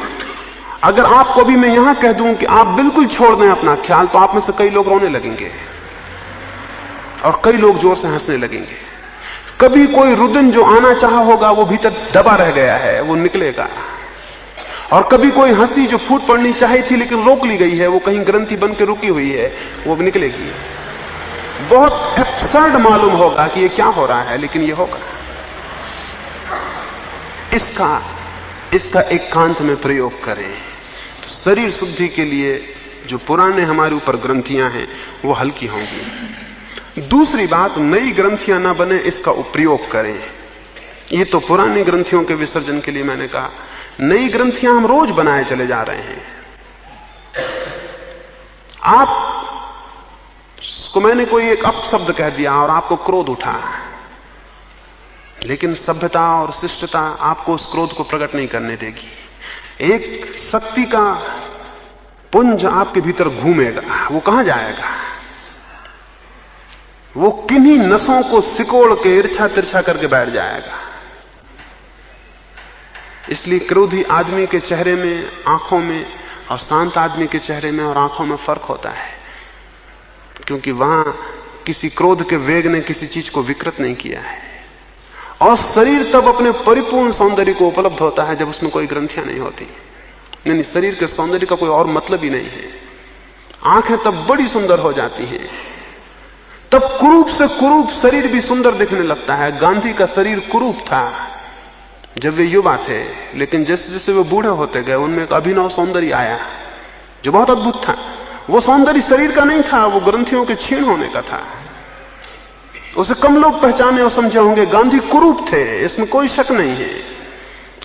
अगर आपको भी मैं यहां कह दूं कि आप बिल्कुल छोड़ दें अपना ख्याल, तो आप में से कई लोग रोने लगेंगे और कई लोग जोर से हंसने लगेंगे। कभी कोई रुदन जो आना चाहा होगा वो भीतर दबा रह गया है, वो निकलेगा। और कभी कोई हंसी जो फूट पड़नी चाहिए थी लेकिन रोक ली गई है, वो कहीं ग्रंथि बन के रुकी हुई है, वो भी निकलेगी। बहुत एब्सर्ड मालूम होगा कि ये क्या हो रहा है, लेकिन ये होगा। इसका एकांत में प्रयोग करें तो शरीर शुद्धि के लिए जो पुराने हमारे ऊपर ग्रंथियां हैं वो हल्की होंगी। दूसरी बात, नई ग्रंथियां ना बने, इसका उपयोग करें। ये तो पुरानी ग्रंथियों के विसर्जन के लिए मैंने कहा। नई ग्रंथियां हम रोज बनाए चले जा रहे हैं। आपको मैंने कोई एक अपशब्द कह दिया और आपको क्रोध उठा, लेकिन सभ्यता और शिष्टता आपको उस क्रोध को प्रकट नहीं करने देगी। एक शक्ति का पुंज आपके भीतर घूमेगा, वो कहां जाएगा? वो किन्हीं नसों को सिकोड़ के इर्छा तिरछा करके बैठ जाएगा। इसलिए क्रोधी आदमी के चेहरे में, आंखों में, और शांत आदमी के चेहरे में और आंखों में फर्क होता है, क्योंकि वहां किसी क्रोध के वेग ने किसी चीज को विकृत नहीं किया है। और शरीर तब अपने परिपूर्ण सौंदर्य को उपलब्ध होता है जब उसमें कोई ग्रंथियां नहीं होती। यानी शरीर के सौंदर्य का कोई और मतलब ही नहीं है। आंखें तब बड़ी सुंदर हो जाती हैं, तब कुरूप से कुरूप शरीर भी सुंदर दिखने लगता है। गांधी का शरीर कुरूप था जब वे युवा थे, लेकिन जैसे जैसे वे बूढ़े होते गए उनमें एक अभिनव सौंदर्य आया जो बहुत अद्भुत था। वो सौंदर्य शरीर का नहीं था, वो ग्रंथियों के क्षीण होने का था। उसे कम लोग पहचाने और समझे होंगे। गांधी कुरूप थे, इसमें कोई शक नहीं है।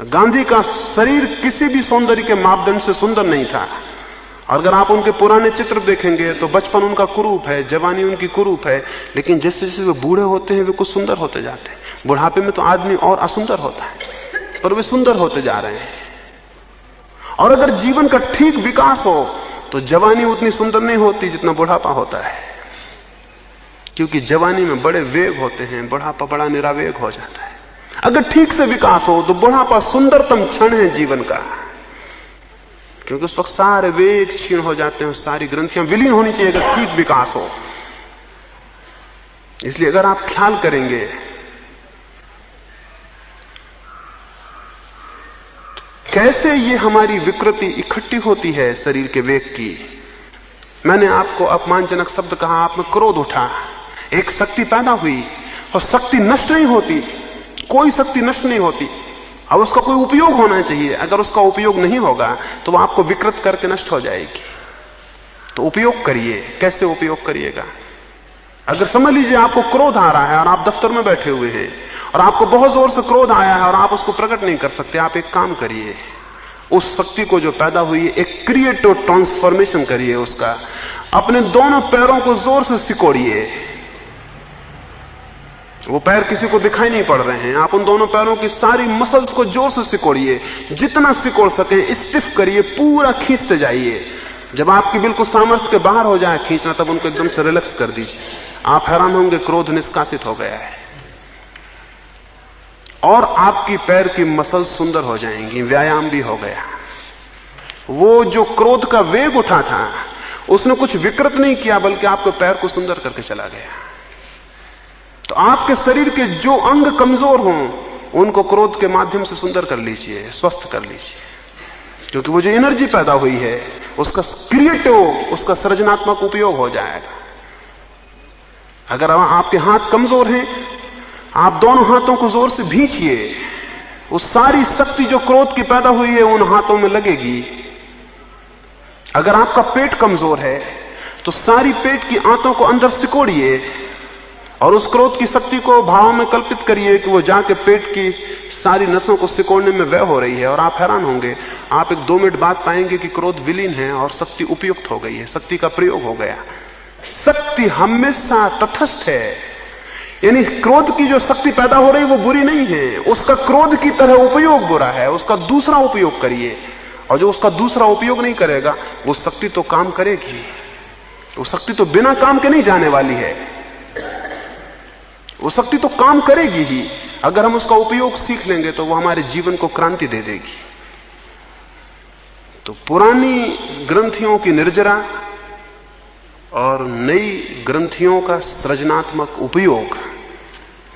गांधी का शरीर किसी भी सौंदर्य के मापदंड से सुंदर नहीं था। और अगर आप उनके पुराने चित्र देखेंगे तो बचपन उनका कुरूप है, जवानी उनकी कुरूप है, लेकिन जैसे जैसे वे बूढ़े होते हैं वे कुछ सुंदर होते जाते हैं। बुढ़ापे में तो आदमी और असुंदर होता है, पर वे सुंदर होते जा रहे हैं। और अगर जीवन का ठीक विकास हो तो जवानी उतनी सुंदर नहीं होती जितना बुढ़ापा होता है, क्योंकि जवानी में बड़े वेग होते हैं, बुढ़ापा बड़ा निरावेग हो जाता है। अगर ठीक से विकास हो तो बुढ़ापा सुंदरतम क्षण है जीवन का, क्योंकि उस वक्त सारे वेग क्षीण हो जाते हैं, सारी ग्रंथियां विलीन होनी चाहिए अगर ठीक विकास हो। इसलिए अगर आप ख्याल करेंगे कैसे ये हमारी विकृति इकट्ठी होती है शरीर के वेग की। मैंने आपको अपमानजनक शब्द कहा, आप में क्रोध उठा, एक शक्ति पैदा हुई, और शक्ति नष्ट नहीं होती, कोई शक्ति नष्ट नहीं होती। अब उसका कोई उपयोग होना चाहिए। अगर उसका उपयोग नहीं होगा तो वह आपको विकृत करके नष्ट हो जाएगी। तो उपयोग करिए। कैसे उपयोग करिएगा? अगर समझ लीजिए आपको क्रोध आ रहा है और आप दफ्तर में बैठे हुए हैं और आपको बहुत जोर से क्रोध आया है और आप उसको प्रकट नहीं कर सकते, आप एक काम करिए, उस शक्ति को जो पैदा हुई है एक क्रिएटिव ट्रांसफॉर्मेशन करिए उसका। अपने दोनों पैरों को जोर से सिकोड़िए। वो पैर किसी को दिखाई नहीं पड़ रहे हैं, आप उन दोनों पैरों की सारी मसल्स को जोर से सिकोड़िए, जितना सिकोड़ सके स्टिफ करिए, पूरा खींचते जाइए। जब आपकी बिल्कुल सामर्थ्य के बाहर हो जाए खींचना, तब उनको एकदम से रिलैक्स कर दीजिए। आप हैरान होंगे, क्रोध निष्कासित हो गया है और आपकी पैर की मसल सुंदर हो जाएंगी, व्यायाम भी हो गया। वो जो क्रोध का वेग उठा था उसने कुछ विकृत नहीं किया, बल्कि आपके पैर को सुंदर करके चला गया। तो आपके शरीर के जो अंग कमजोर हों उनको क्रोध के माध्यम से सुंदर कर लीजिए, स्वस्थ कर लीजिए, क्योंकि वो जो एनर्जी पैदा हुई है उसका क्रिएटिव, उसका सृजनात्मक उपयोग हो जाएगा। अगर आपके हाथ कमजोर हैं, आप दोनों हाथों को जोर से भींचिए, उस सारी शक्ति जो क्रोध की पैदा हुई है उन हाथों में लगेगी। अगर आपका पेट कमजोर है तो सारी पेट की आंतों को अंदर सिकोड़िए और उस क्रोध की शक्ति को भाव में कल्पित करिए कि वो जाके पेट की सारी नसों को सिकोड़ने में व्यय हो रही है। और आप हैरान होंगे, आप एक 2 मिनट बाद पाएंगे कि क्रोध विलीन है और शक्ति उपयुक्त हो गई है, शक्ति का प्रयोग हो गया। शक्ति हमेशा तटस्थ है, यानी क्रोध की जो शक्ति पैदा हो रही है वो बुरी नहीं है, उसका क्रोध की तरह उपयोग बुरा है। उसका दूसरा उपयोग करिए, और जो उसका दूसरा उपयोग नहीं करेगा वो शक्ति तो काम करेगी। वो शक्ति तो बिना काम के नहीं जाने वाली है, वो शक्ति तो काम करेगी ही। अगर हम उसका उपयोग सीख लेंगे तो वो हमारे जीवन को क्रांति दे देगी। तो पुरानी ग्रंथियों की निर्जरा और नई ग्रंथियों का सृजनात्मक उपयोग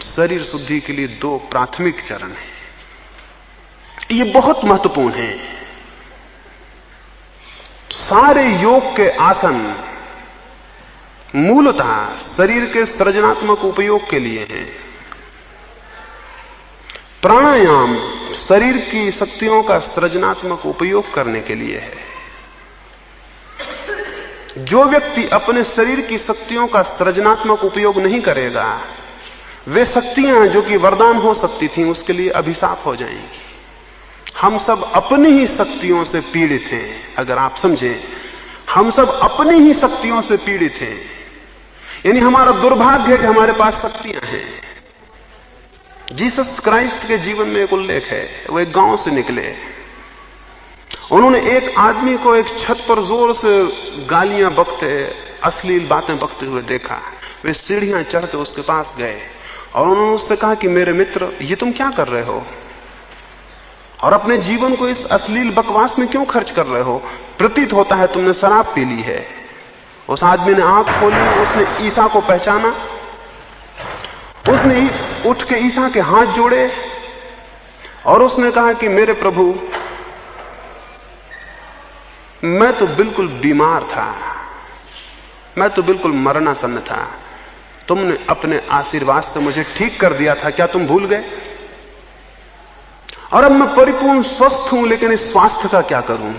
शरीर शुद्धि के लिए दो प्राथमिक चरण हैं। ये बहुत महत्वपूर्ण है। सारे योग के आसन मूलतः शरीर के सृजनात्मक उपयोग के लिए हैं। प्राणायाम शरीर की शक्तियों का सृजनात्मक उपयोग करने के लिए है। जो व्यक्ति अपने शरीर की शक्तियों का सृजनात्मक उपयोग नहीं करेगा, वे शक्तियां जो कि वरदान हो सकती थीं उसके लिए अभिशाप हो जाएंगी। हम सब अपनी ही शक्तियों से पीड़ित हैं। अगर आप समझें, हम सब अपनी ही शक्तियों से पीड़ित हैं। यानी हमारा दुर्भाग्य है कि हमारे पास शक्तियां हैं। जीसस क्राइस्ट के जीवन में एक उल्लेख है। वो एक गांव से निकले, उन्होंने एक आदमी को एक छत पर जोर से गालियां बकते, अश्लील बातें बकते हुए देखा। वे सीढ़ियां चढ़ते उसके पास गए और उन्होंने उससे कहा कि मेरे मित्र, ये तुम क्या कर रहे हो और अपने जीवन को इस अश्लील बकवास में क्यों खर्च कर रहे हो? प्रतीत होता है तुमने शराब पी ली है। उस आदमी ने आंख खोली, उसने ईसा को पहचाना। उसने उठ के ईसा के हाथ जोड़े और उसने कहा कि मेरे प्रभु, मैं तो बिल्कुल बीमार था, मैं तो बिल्कुल मरणासन्न था। तुमने अपने आशीर्वाद से मुझे ठीक कर दिया था, क्या तुम भूल गए? और अब मैं परिपूर्ण स्वस्थ हूं, लेकिन इस स्वास्थ्य का क्या करूं?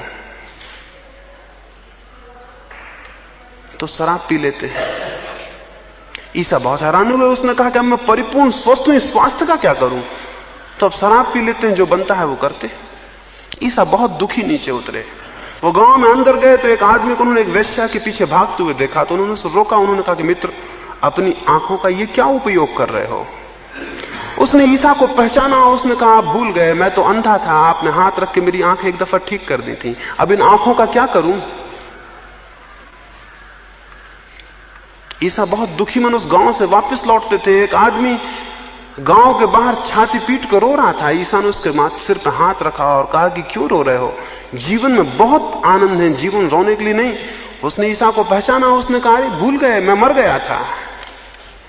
तो शराब पी लेते हैं। ईसा बहुत हैरान हुए। उसने कहा कि अब मैं परिपूर्ण स्वस्थ हूं, इस स्वास्थ्य का क्या करूं? तो अब शराब पी लेते हैं, जो बनता है वो करते। ईसा बहुत दुखी नीचे उतरे। वो गांव में अंदर गए तो एक आदमी को उन्होंने एक वेश्या के पीछे भागते हुए देखा, तो उन्होंने उसे रोका। उन्होंने कहा कि मित्र, अपनी आंखों का ये क्या उपयोग कर रहे हो? उसने ईसा को पहचाना और उसने कहा, आप भूल गए, मैं तो अंधा था, आपने हाथ रख के मेरी आंखें एक दफा ठीक कर दी थी, अब इन आंखों का क्या करूं? ईसा बहुत दुखी मन उस गांव से वापस लौटते थे। एक आदमी गांव के बाहर छाती पीट कर रो रहा था। ईसा ने उसके सिर पर हाथ रखा और कहा कि क्यों रो रहे हो? जीवन में बहुत आनंद है, जीवन रोने के लिए नहीं। उसने ईसा को पहचाना। उसने कहा, अरे भूल गए, मैं मर गया था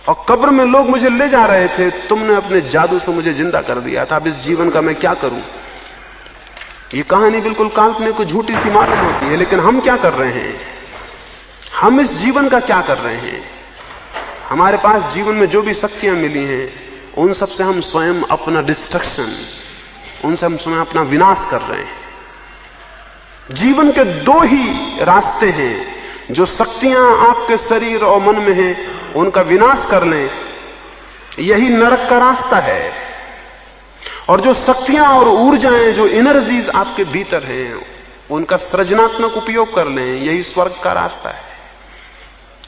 और कब्र में लोग मुझे ले जा रहे थे, तुमने अपने जादू से मुझे जिंदा कर दिया था। अब इस जीवन का मैं क्या करूं? ये कहानी बिल्कुल काल्पनिक को झूठी सी मालूम होती है, लेकिन हम क्या कर रहे हैं? हम इस जीवन का क्या कर रहे हैं? हमारे पास जीवन में जो भी शक्तियां मिली हैं, उन सब से हम स्वयं अपना डिस्ट्रक्शन, उनसे हम स्वयं अपना विनाश कर रहे हैं। जीवन के दो ही रास्ते हैं। जो शक्तियां आपके शरीर और मन में हैं, उनका विनाश कर लें, यही नरक का रास्ता है। और जो शक्तियां और ऊर्जाएं, जो एनर्जीज आपके भीतर हैं, उनका सृजनात्मक उपयोग कर लें, यही स्वर्ग का रास्ता है।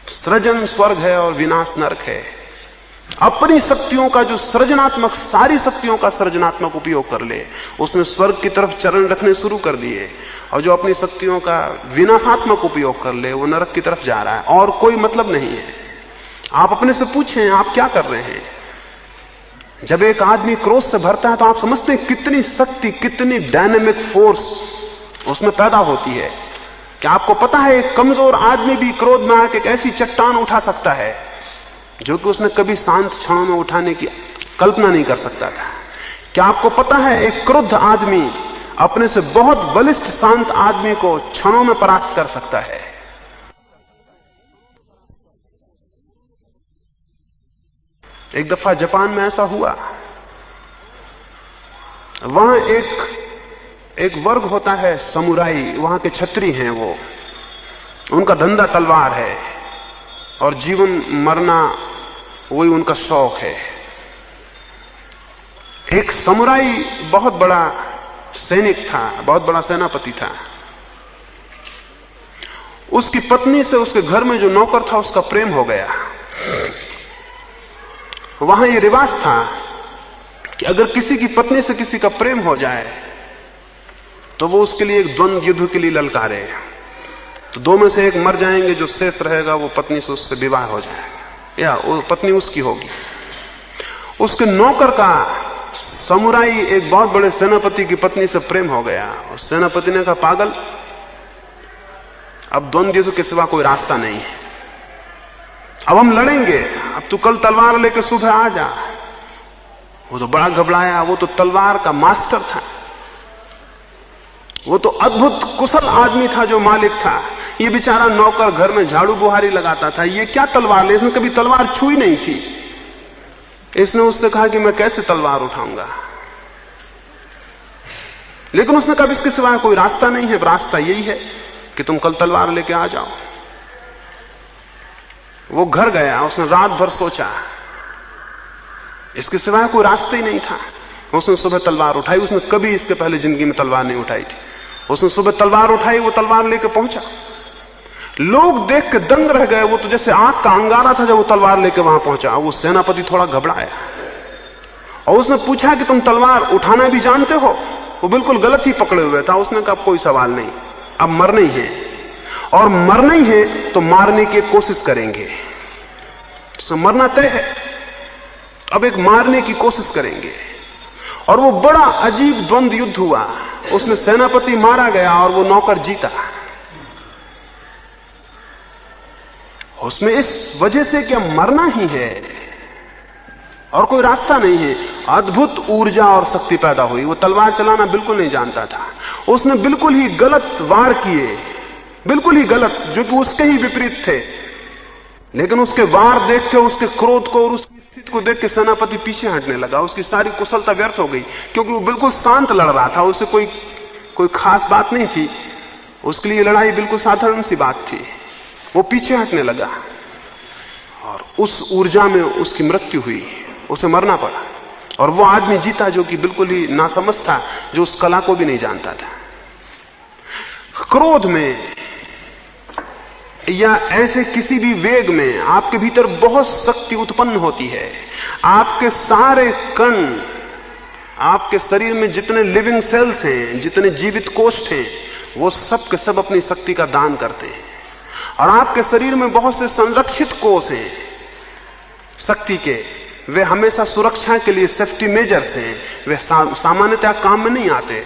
सृजन स्वर्ग है और विनाश नरक है। अपनी शक्तियों का जो सृजनात्मक, सारी शक्तियों का सृजनात्मक उपयोग कर ले, उसने स्वर्ग की तरफ चरण रखने शुरू कर दिए। और जो अपनी शक्तियों का विनाशात्मक उपयोग कर ले, वो नरक की तरफ जा रहा है। और कोई मतलब नहीं है। आप अपने से पूछें, आप क्या कर रहे हैं? जब एक आदमी क्रोध से भरता है तो आप समझते हैं कितनी शक्ति, कितनी डायनेमिक फोर्स उसमें पैदा होती है। क्या आपको पता है एक कमजोर आदमी भी क्रोध में आकर एक ऐसी चट्टान उठा सकता है जो कि उसने कभी शांत क्षणों में उठाने की कल्पना नहीं कर सकता था? क्या आपको पता है एक क्रुद्ध आदमी अपने से बहुत बलिष्ठ शांत आदमी को क्षणों में परास्त कर सकता है? एक दफा जापान में ऐसा हुआ। वहां एक वर्ग होता है समुराई, वहां के क्षत्रिय हैं। वो, उनका धंधा तलवार है और जीवन मरना वही उनका शौक है। एक समुराई बहुत बड़ा सैनिक था, बहुत बड़ा सेनापति था। उसकी पत्नी से उसके घर में जो नौकर था उसका प्रेम हो गया। वहां यह रिवाज था कि अगर किसी की पत्नी से किसी का प्रेम हो जाए तो वो उसके लिए एक द्वंद्व युद्ध के लिए ललकारे। तो दो में से एक मर जाएंगे, जो शेष रहेगा वो पत्नी से उससे विवाह हो जाएगा या वो पत्नी उसकी होगी। उसके नौकर का समुराई एक बहुत बड़े सेनापति की पत्नी से प्रेम हो गया। और सेनापति ने कहा, पागल, अब द्वंद्व युद्ध के सिवा कोई रास्ता नहीं है। अब हम लड़ेंगे, अब तू कल तलवार लेकर सुबह आ जा। वो तो बड़ा घबराया, वो तो तलवार का मास्टर था, वो तो अद्भुत कुशल आदमी था जो मालिक था। ये बेचारा नौकर घर में झाड़ू बुहारी लगाता था, ये क्या तलवार ले, इसने कभी तलवार छुई नहीं थी। इसने उससे कहा कि मैं कैसे तलवार उठाऊंगा, लेकिन उसने कहा इसके सिवाय कोई रास्ता नहीं है, रास्ता यही है कि तुम कल तलवार लेके आ जाओ। वो घर गया, उसने रात भर सोचा, इसके सिवाय कोई रास्ता ही नहीं था। उसने सुबह तलवार उठाई, उसने कभी इसके पहले जिंदगी में तलवार नहीं उठाई थी। उसने सुबह तलवार उठाई, वो तलवार लेके पहुंचा। लोग देख के दंग रह गए, वो तो जैसे आग का अंगारा था जब वो तलवार लेके वहां पहुंचा। वो सेनापति थोड़ा घबराया और उसने पूछा कि तुम तलवार उठाना भी जानते हो? वो बिल्कुल गलत ही पकड़े हुए था। उसने कहा कोई सवाल नहीं, अब मरना ही है, और मरना ही है तो मारने की कोशिश करेंगे। तो मरना तय है, अब एक मारने की कोशिश करेंगे। और वो बड़ा अजीब द्वंद्व युद्ध हुआ। उसमें सेनापति मारा गया और वो नौकर जीता। उसमें इस वजह से कि मरना ही है और कोई रास्ता नहीं है, अद्भुत ऊर्जा और शक्ति पैदा हुई। वो तलवार चलाना बिल्कुल नहीं जानता था, उसने बिल्कुल ही गलत वार किए, बिल्कुल ही गलत, जो कि उसके ही विपरीत थे। लेकिन उसके वार देख के, उसके क्रोध को और उसकी स्थिति को देख के सेनापति पीछे हटने लगा। उसकी सारी कुशलता व्यर्थ हो गई, क्योंकि वो बिल्कुल शांत लड़ रहा था, उससे कोई खास बात नहीं थी। उसके लिए लड़ाई बिल्कुल साधारण सी बात थी। वो पीछे हटने लगा और उस ऊर्जा में उसकी मृत्यु हुई, उसे मरना पड़ा। और वो आदमी जीता जो कि बिल्कुल ही नासमझ था, जो उस कला को भी नहीं जानता था। क्रोध में या ऐसे किसी भी वेग में आपके भीतर बहुत शक्ति उत्पन्न होती है। आपके सारे कण, आपके शरीर में जितने लिविंग सेल्स हैं, जितने जीवित कोष्ठ हैं, वो सब के सब अपनी शक्ति का दान करते हैं। और आपके शरीर में बहुत से संरक्षित कोष हैं शक्ति के, वे हमेशा सुरक्षा के लिए सेफ्टी मेजर्स हैं। वे सामान्यतः काम में नहीं आते।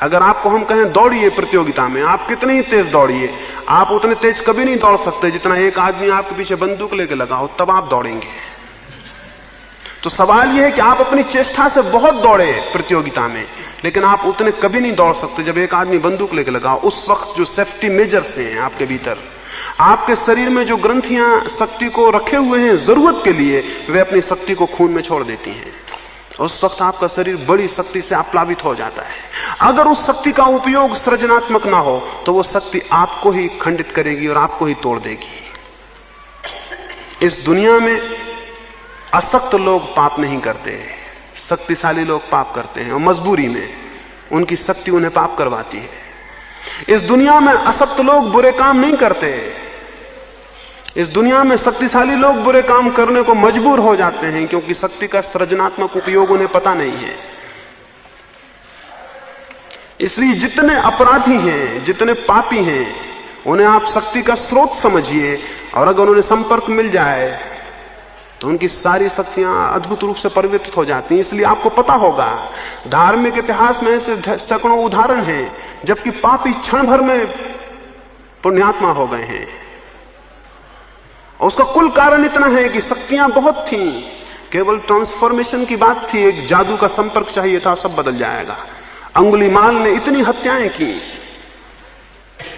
अगर आपको हम कहें दौड़िए प्रतियोगिता में, आप कितने ही तेज दौड़िए, आप उतने तेज कभी नहीं दौड़ सकते जितना एक आदमी आपके पीछे बंदूक लेके लगा हो, तब आप दौड़ेंगे। तो सवाल यह है कि आप अपनी चेष्टा से बहुत दौड़े प्रतियोगिता में, लेकिन आप उतने कभी नहीं दौड़ सकते जब एक आदमी बंदूक लेके लगा। उस वक्त जो सेफ्टी मेजर्स हैं आपके भीतर, आपके शरीर में जो ग्रंथियां शक्ति को रखे हुए हैं जरूरत के लिए, वे अपनी शक्ति को खून में छोड़ देती हैं। उस वक्त आपका शरीर बड़ी शक्ति से आप्लावित हो जाता है। अगर उस शक्ति का उपयोग सृजनात्मक ना हो तो वो शक्ति आपको ही खंडित करेगी और आपको ही तोड़ देगी। इस दुनिया में अशक्त लोग पाप नहीं करते, शक्तिशाली लोग पाप करते हैं, और मजबूरी में उनकी शक्ति उन्हें पाप करवाती है। इस दुनिया में अशक्त लोग बुरे काम नहीं करते, इस दुनिया में शक्तिशाली लोग बुरे काम करने को मजबूर हो जाते हैं, क्योंकि शक्ति का सृजनात्मक उपयोग उन्हें पता नहीं है। इसलिए जितने अपराधी हैं, जितने पापी हैं, उन्हें आप शक्ति का स्रोत समझिए, और अगर उन्हें संपर्क मिल जाए तो उनकी सारी शक्तियां अद्भुत रूप से परिवर्तित हो जाती हैं। इसलिए आपको पता होगा, धार्मिक इतिहास में ऐसे सैकड़ों उदाहरण हैं जबकि पापी क्षण भर में पुण्यात्मा हो गए हैं। और उसका कुल कारण इतना है कि शक्तियां बहुत थीं, केवल ट्रांसफॉर्मेशन की बात थी, एक जादू का संपर्क चाहिए था, सब बदल जाएगा। अंगुलीमाल ने इतनी हत्याएं की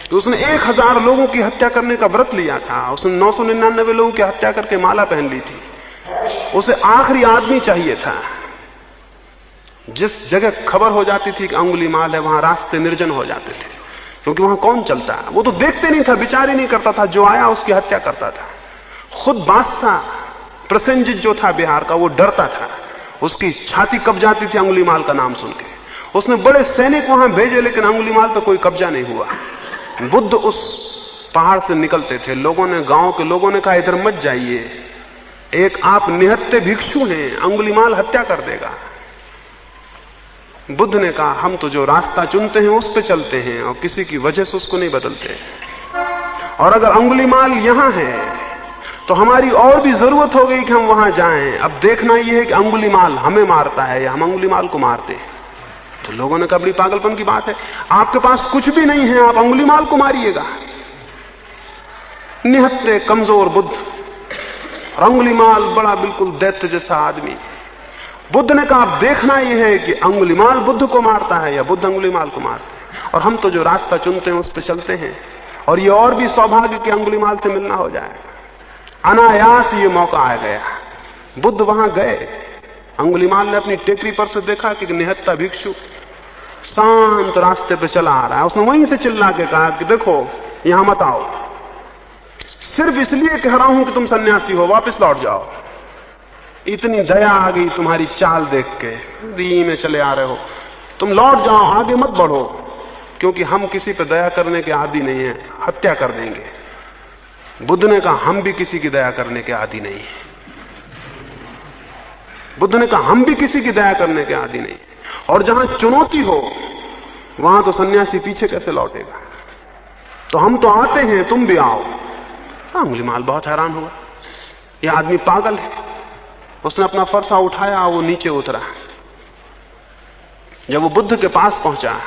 तो उसने 1000 लोगों की हत्या करने का व्रत लिया था। उसने 999 लोगों की हत्या करके माला पहन ली थी। उसे आखिरी आदमी चाहिए था। जिस जगह खबर हो जाती थी कि अंगुलीमाल है, वहां रास्ते निर्जन हो जाते थे, क्योंकि वहां कौन चलता, वो तो देखते नहीं था, विचार ही नहीं करता था, जो आया उसकी हत्या करता था। खुद बादशाह प्रसेनजीत जो था बिहार का, वो डरता था, उसकी छाती कब जाती थी अंगुलीमाल का नाम सुन के। उसने बड़े सैनिक वहां भेजे, लेकिन अंगुलीमाल पर कोई कब्जा नहीं हुआ। बुद्ध उस पहाड़ से निकलते थे, लोगों ने, गांव के लोगों ने कहा इधर मत जाइए, एक आप निहत्थे भिक्षु हैं, अंगुलीमाल हत्या कर देगा। बुद्ध ने कहा हम तो जो रास्ता चुनते हैं उस पे चलते हैं, और किसी की वजह से उसको नहीं बदलते। और अगर अंगुलीमाल यहां है तो हमारी और भी जरूरत हो गई कि हम वहां जाएं। अब देखना यह है कि अंगुलीमाल हमें मारता है या हम अंगुलीमाल को मारते हैं। तो लोगों ने कहा बड़ी पागलपन की बात है, आपके पास कुछ भी नहीं है, आप अंगुलीमाल को मारिएगा। निहत्ते कमजोर बुद्ध, अंगुलीमाल बड़ा बिल्कुल दैत्य जैसा आदमी। बुद्ध ने कहा अब देखना यह है कि अंगुलीमाल बुद्ध को मारता है या बुद्ध अंगुलीमाल को मारता है, और हम तो जो रास्ता चुनते हैं उस पर चलते हैं। और ये और भी सौभाग्य कि अंगुलीमाल से मिलना हो जाए। अनायास ये मौका आ गया। बुद्ध वहां गए, अंगुलीमाल ने अपनी टेकरी पर से देखा कि निहत्ता भिक्षु शांत रास्ते पे चला आ रहा है। उसने वहीं से चिल्ला के कहा कि देखो यहां मत आओ, सिर्फ इसलिए कह रहा हूं कि तुम सन्यासी हो, वापस लौट जाओ। इतनी दया आ गई तुम्हारी चाल देख के, धीमे चले आ रहे हो, तुम लौट जाओ, आगे मत बढ़ो, क्योंकि हम किसी पे दया करने के आदी नहीं है, हत्या कर देंगे। बुद्ध ने कहा हम भी किसी की दया करने के आदी नहीं है। बुद्ध ने कहा हम भी किसी की दया करने के आदी नहीं, और जहां चुनौती हो वहां तो सन्यासी पीछे कैसे लौटेगा। तो हम तो आते हैं, तुम भी आओ। अंगुलीमाल बहुत हैरान हुआ, यह आदमी पागल है। उसने अपना फरसा उठाया, वो नीचे उतरा। जब वो बुद्ध के पास पहुंचा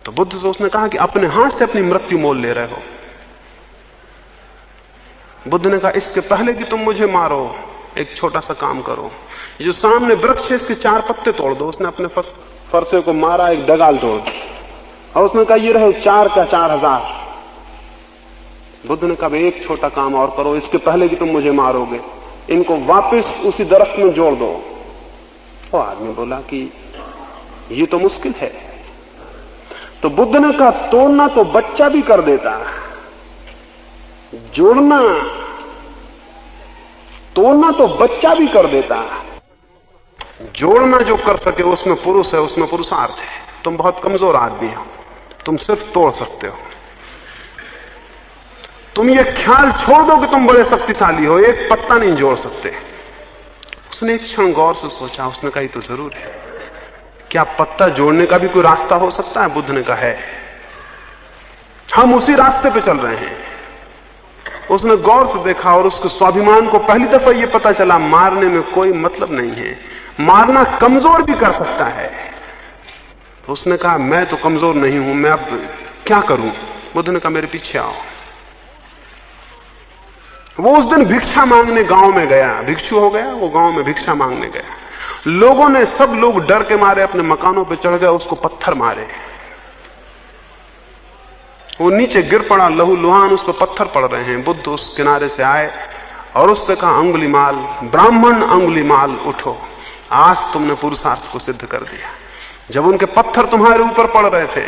तो बुद्ध से उसने कहा कि अपने हाथ से अपनी मृत्यु मोल ले रहे हो। बुद्ध ने कहा इसके पहले कि तुम मुझे मारो एक छोटा सा काम करो, जो सामने वृक्ष है इसके 4 पत्ते तोड़ दो। उसने अपने फरसे को मारा, एक डगाल तोड़ दी, और उसने कहा ये रहे 4 का 4000। बुद्ध ने कहा एक छोटा काम और करो, इसके पहले कि तुम मुझे मारोगे, इनको वापस उसी दरख्त में जोड़ दो। वो आदमी बोला कि ये तो मुश्किल है। तो बुद्ध ने कहा तोड़ना तो बच्चा भी कर देता, जोड़ना तोड़ना तो बच्चा भी कर देता, जोड़ना जो कर सके उसमें पुरुष है, उसमें पुरुषार्थ है। तुम बहुत कमजोर आदमी हो, तुम सिर्फ तोड़ सकते हो। तुम ये ख्याल छोड़ दो कि तुम बड़े शक्तिशाली हो, एक पत्ता नहीं जोड़ सकते। उसने एक क्षण गौर से सोचा, उसने कहा तो जरूर है, क्या पत्ता जोड़ने का भी कोई रास्ता हो सकता है? बुद्ध ने कहा है, हम उसी रास्ते पे चल रहे हैं। उसने गौर से देखा और उसके स्वाभिमान को पहली दफा यह पता चला मारने में कोई मतलब नहीं है, मारना कमजोर भी कर सकता है। उसने कहा मैं तो कमजोर नहीं हूं, मैं अब क्या करूं? बुद्ध ने कहा मेरे पीछे आओ। वो उस दिन भिक्षा मांगने गांव में गया, भिक्षु हो गया, वो गांव में भिक्षा मांगने गया। लोगों ने, सब लोग डर के मारे अपने मकानों पे चढ़ गए, उसको पत्थर मारे। वो नीचे गिर पड़ा, लहू लुहान, उस पर पत्थर पड़ रहे हैं। बुद्ध उस किनारे से आए और उससे कहा अंगुलीमाल, ब्राह्मण अंगुलीमाल उठो, आज तुमने पुरुषार्थ को सिद्ध कर दिया। जब उनके पत्थर तुम्हारे ऊपर पड़ रहे थे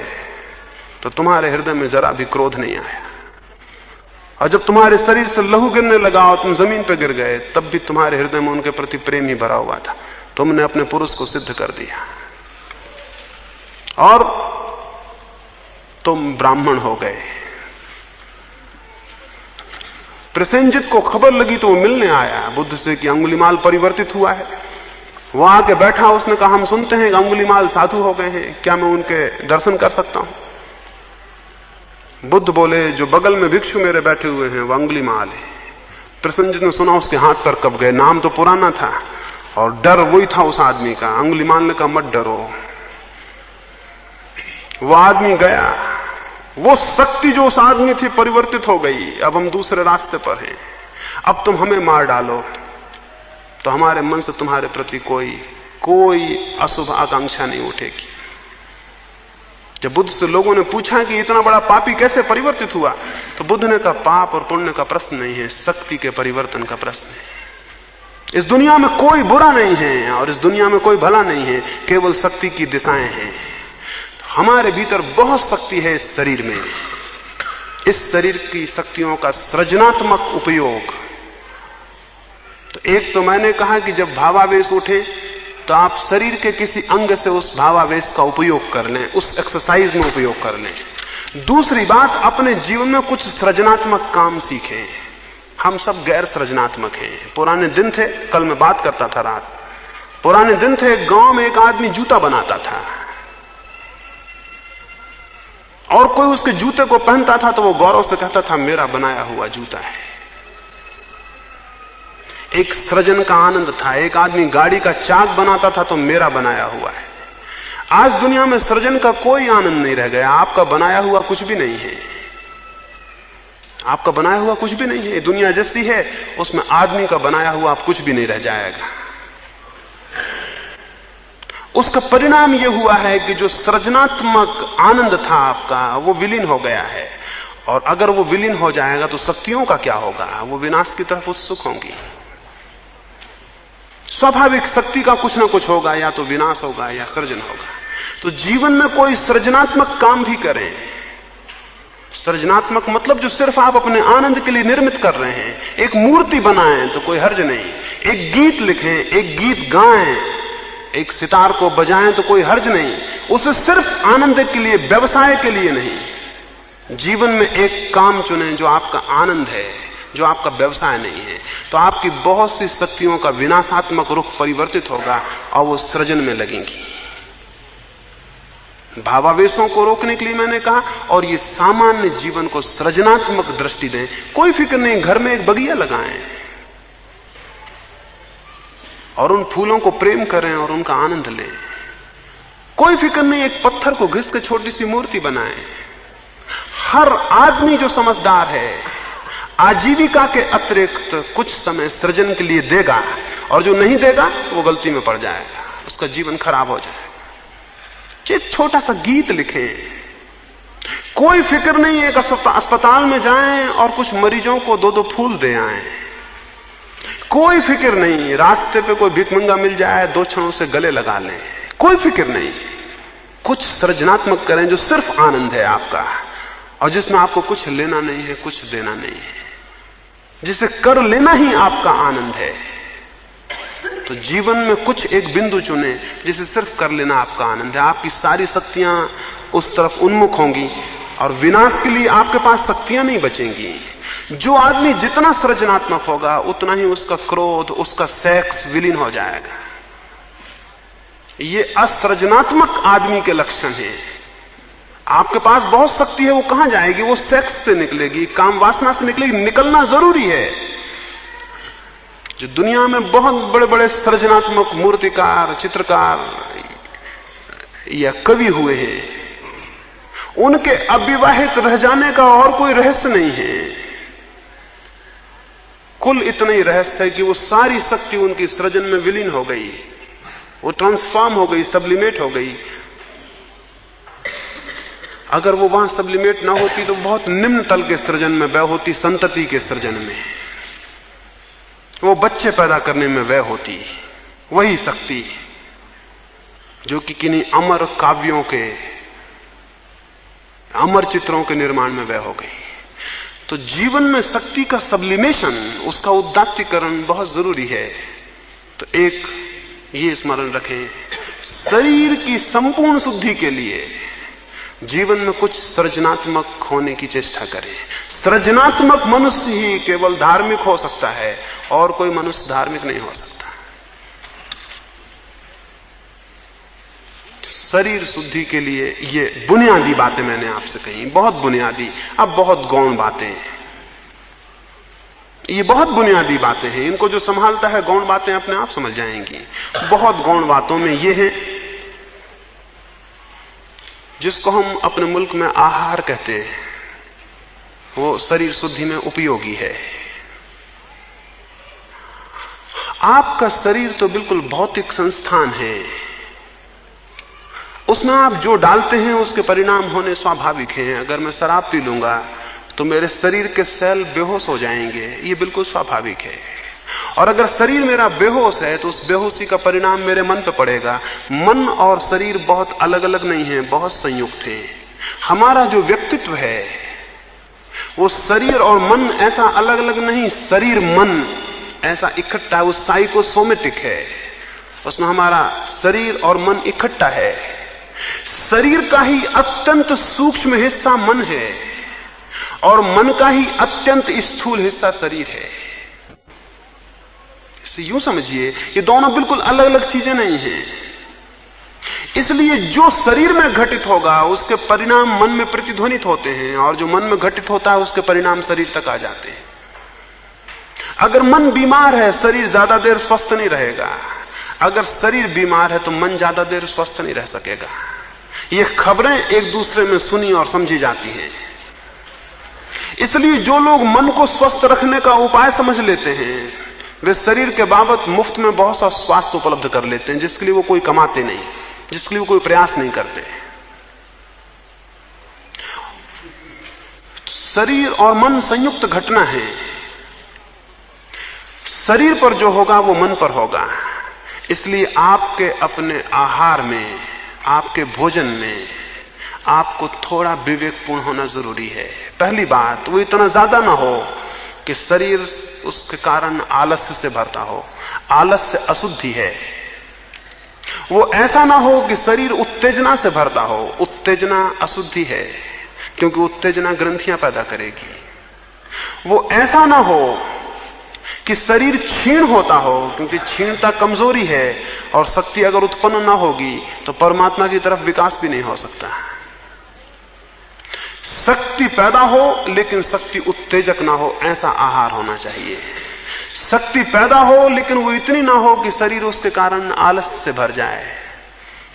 तो तुम्हारे हृदय में जरा भी क्रोध नहीं आया, और जब तुम्हारे शरीर से लहू गिरने लगा और तुम जमीन पर गिर गए तब भी तुम्हारे हृदय में उनके प्रति प्रेम ही भरा हुआ था। तुमने अपने पुरुष को सिद्ध कर दिया और तुम ब्राह्मण हो गए। प्रसेनजित को खबर लगी तो वो मिलने आया बुद्ध से कि अंगुलीमाल परिवर्तित हुआ है। वो आके बैठा, उसने कहा हम सुनते हैं कि अंगुलीमाल साधु हो गए हैं, क्या मैं उनके दर्शन कर सकता हूं? बुद्ध बोले जो बगल में भिक्षु मेरे बैठे हुए हैं वो अंगुलीमाल है। प्रसेनजित ने सुना उसके हाथ पर कब गए, नाम तो पुराना था और डर वही था उस आदमी का। अंगुलीमाल ने कहा मत डरो। वो आदमी गया, वो शक्ति जो उस आदमी थी परिवर्तित हो गई। अब हम दूसरे रास्ते पर हैं। अब तुम हमें मार डालो तो हमारे मन से तुम्हारे प्रति कोई अशुभ आकांक्षा नहीं उठेगी। जब बुद्ध से लोगों ने पूछा कि इतना बड़ा पापी कैसे परिवर्तित हुआ, तो बुद्ध ने कहा पाप और पुण्य का प्रश्न नहीं है, शक्ति के परिवर्तन का प्रश्न है। इस दुनिया में कोई बुरा नहीं है और इस दुनिया में कोई भला नहीं है, केवल शक्ति की दिशाएं हैं। हमारे भीतर बहुत शक्ति है इस शरीर में। इस शरीर की शक्तियों का सृजनात्मक उपयोग, तो एक तो मैंने कहा कि जब भावावेश उठे तो आप शरीर के किसी अंग से उस भावावेश का उपयोग कर लें, उस एक्सरसाइज में उपयोग कर लें। दूसरी बात, अपने जीवन में कुछ सृजनात्मक काम सीखें। हम सब गैर सृजनात्मक हैं। पुराने दिन थे, कल मैं बात करता था रात, पुराने दिन थे, गांव में एक आदमी जूता बनाता था और कोई उसके जूते को पहनता था तो वो गौरव से कहता था मेरा बनाया हुआ जूता है। एक सृजन का आनंद था। एक आदमी गाड़ी का चाक बनाता था तो मेरा बनाया हुआ है। आज दुनिया में सृजन का कोई आनंद नहीं रह गया, आपका बनाया हुआ कुछ भी नहीं है। आपका बनाया हुआ कुछ भी नहीं है। दुनिया जैसी है, उसमें आदमी का बनाया हुआ आप कुछ भी नहीं रह जाएगा। उसका परिणाम यह हुआ है कि जो सृजनात्मक आनंद था आपका, वो विलीन हो गया है। और अगर वो विलीन हो जाएगा तो शक्तियों का क्या होगा? वो विनाश की तरफ उत्सुक होंगी। स्वाभाविक शक्ति का कुछ ना कुछ होगा, या तो विनाश होगा या सृजन होगा। तो जीवन में कोई सृजनात्मक काम भी करें, सृजनात्मक मतलब जो सिर्फ आप अपने आनंद के लिए निर्मित कर रहे हैं, एक मूर्ति बनाएं तो कोई हर्ज नहीं, एक गीत लिखें, एक गीत गाएं, एक सितार को बजाएं तो कोई हर्ज नहीं, उसे सिर्फ आनंद के लिए, व्यवसाय के लिए नहीं। जीवन में एक काम चुनें जो आपका आनंद है, जो आपका व्यवसाय नहीं है, तो आपकी बहुत सी शक्तियों का विनाशात्मक रुख परिवर्तित होगा और वो सृजन में लगेंगी। भावावेशों को रोकने के लिए मैंने कहा, और ये सामान्य जीवन को सृजनात्मक दृष्टि दें। कोई फिक्र नहीं, घर में एक बगिया लगाएं और उन फूलों को प्रेम करें और उनका आनंद लें। कोई फिक्र नहीं, एक पत्थर को घिस के छोटी सी मूर्ति बनाएं। हर आदमी जो समझदार है आजीविका के अतिरिक्त कुछ समय सृजन के लिए देगा, और जो नहीं देगा वो गलती में पड़ जाएगा, उसका जीवन खराब हो जाएगा। एक छोटा सा गीत लिखें। कोई फिक्र नहीं, एक अस्पताल में जाएं और कुछ मरीजों को 2-2 फूल दे आएं। कोई फिक्र नहीं, रास्ते पे कोई भिखमंगा मिल जाए, 2 क्षणों से गले लगा लें। कोई फिक्र नहीं, कुछ सृजनात्मक करें जो सिर्फ आनंद है आपका, और जिसमें आपको कुछ लेना नहीं है, कुछ देना नहीं है, जिसे कर लेना ही आपका आनंद है। तो जीवन में कुछ एक बिंदु चुने जिसे सिर्फ कर लेना आपका आनंद है। आपकी सारी शक्तियां उस तरफ उन्मुख होंगी और विनाश के लिए आपके पास शक्तियां नहीं बचेंगी। जो आदमी जितना सृजनात्मक होगा उतना ही उसका क्रोध, उसका सेक्स विलीन हो जाएगा। ये असृजनात्मक आदमी के लक्षण हैं। आपके पास बहुत शक्ति है, वो कहां जाएगी? वो सेक्स से निकलेगी, काम वासना से निकलेगी। निकलना जरूरी है। जो दुनिया में बहुत बड़े बड़े सृजनात्मक मूर्तिकार, चित्रकार या कवि हुए हैं, उनके अविवाहित रह जाने का और कोई रहस्य नहीं है। कुल इतना ही रहस्य है कि वो सारी शक्ति उनकी सृजन में विलीन हो गई, वो ट्रांसफॉर्म हो गई, सब्लिमेट हो गई। अगर वो वहां सब्लिमेट ना होती तो बहुत निम्न तल के सृजन में व्यय होती, संतति के सृजन में, वो बच्चे पैदा करने में व्यय होती। वही शक्ति जो कि किन्हीं अमर काव्यों के, अमर चित्रों के निर्माण में व्यय हो गई। तो जीवन में शक्ति का सब्लिमेशन, उसका उदात्तीकरण बहुत जरूरी है। तो एक ये स्मरण रखें, शरीर की संपूर्ण शुद्धि के लिए जीवन में कुछ सृजनात्मक होने की चेष्टा करें। सृजनात्मक मनुष्य ही केवल धार्मिक हो सकता है, और कोई मनुष्य धार्मिक नहीं हो सकता। शरीर शुद्धि के लिए ये बुनियादी बातें मैंने आपसे कही, बहुत बुनियादी, अब बहुत गौण बातें हैं। ये बहुत बुनियादी बातें हैं, इनको जो संभालता है गौण बातें अपने आप समझ जाएंगी। बहुत गौण बातों में ये है जिसको हम अपने मुल्क में आहार कहते हैं, वो शरीर शुद्धि में उपयोगी है। आपका शरीर तो बिल्कुल भौतिक संस्थान है, उसमें आप जो डालते हैं उसके परिणाम होने स्वाभाविक हैं। अगर मैं शराब पी लूंगा तो मेरे शरीर के सेल बेहोश हो जाएंगे, ये बिल्कुल स्वाभाविक है। और अगर शरीर मेरा बेहोश है तो उस बेहोशी का परिणाम मेरे मन पे पड़ेगा। मन और शरीर बहुत अलग अलग नहीं है, बहुत संयुक्त है। हमारा जो व्यक्तित्व है वो शरीर और मन ऐसा अलग अलग नहीं, शरीर मन ऐसा इकट्ठा है, वो साइकोसोमेटिक है। उसमें हमारा शरीर और मन इकट्ठा है। शरीर का ही अत्यंत सूक्ष्म हिस्सा मन है और मन का ही अत्यंत स्थूल हिस्सा शरीर है। इसे यूं समझिए, ये दोनों बिल्कुल अलग अलग चीजें नहीं हैं। इसलिए जो शरीर में घटित होगा उसके परिणाम मन में प्रतिध्वनित होते हैं, और जो मन में घटित होता है उसके परिणाम शरीर तक आ जाते हैं। अगर मन बीमार है, शरीर ज्यादा देर स्वस्थ नहीं रहेगा। अगर शरीर बीमार है तो मन ज्यादा देर स्वस्थ नहीं रह सकेगा। ये खबरें एक दूसरे में सुनी और समझी जाती हैं। इसलिए जो लोग मन को स्वस्थ रखने का उपाय समझ लेते हैं वे शरीर के बाबत मुफ्त में बहुत सा स्वास्थ्य उपलब्ध कर लेते हैं, जिसके लिए वो कोई कमाते नहीं, जिसके लिए वो कोई प्रयास नहीं करते। शरीर और मन संयुक्त घटना है। शरीर पर जो होगा वो मन पर होगा। इसलिए आपके अपने आहार में, आपके भोजन में आपको थोड़ा विवेकपूर्ण होना जरूरी है। पहली बात, वो इतना ज्यादा ना हो कि शरीर उसके कारण आलस्य से भरता हो। आलस्य अशुद्धि है। वो ऐसा ना हो कि शरीर उत्तेजना से भरता हो। उत्तेजना अशुद्धि है, क्योंकि उत्तेजना ग्रंथियां पैदा करेगी। वो ऐसा ना हो कि शरीर क्षीण होता हो, क्योंकि क्षीणता कमजोरी है और शक्ति अगर उत्पन्न ना होगी तो परमात्मा की तरफ विकास भी नहीं हो सकता। शक्ति पैदा हो लेकिन शक्ति उत्तेजक ना हो, ऐसा आहार होना चाहिए। शक्ति पैदा हो लेकिन वो इतनी ना हो कि शरीर उसके कारण आलस से भर जाए।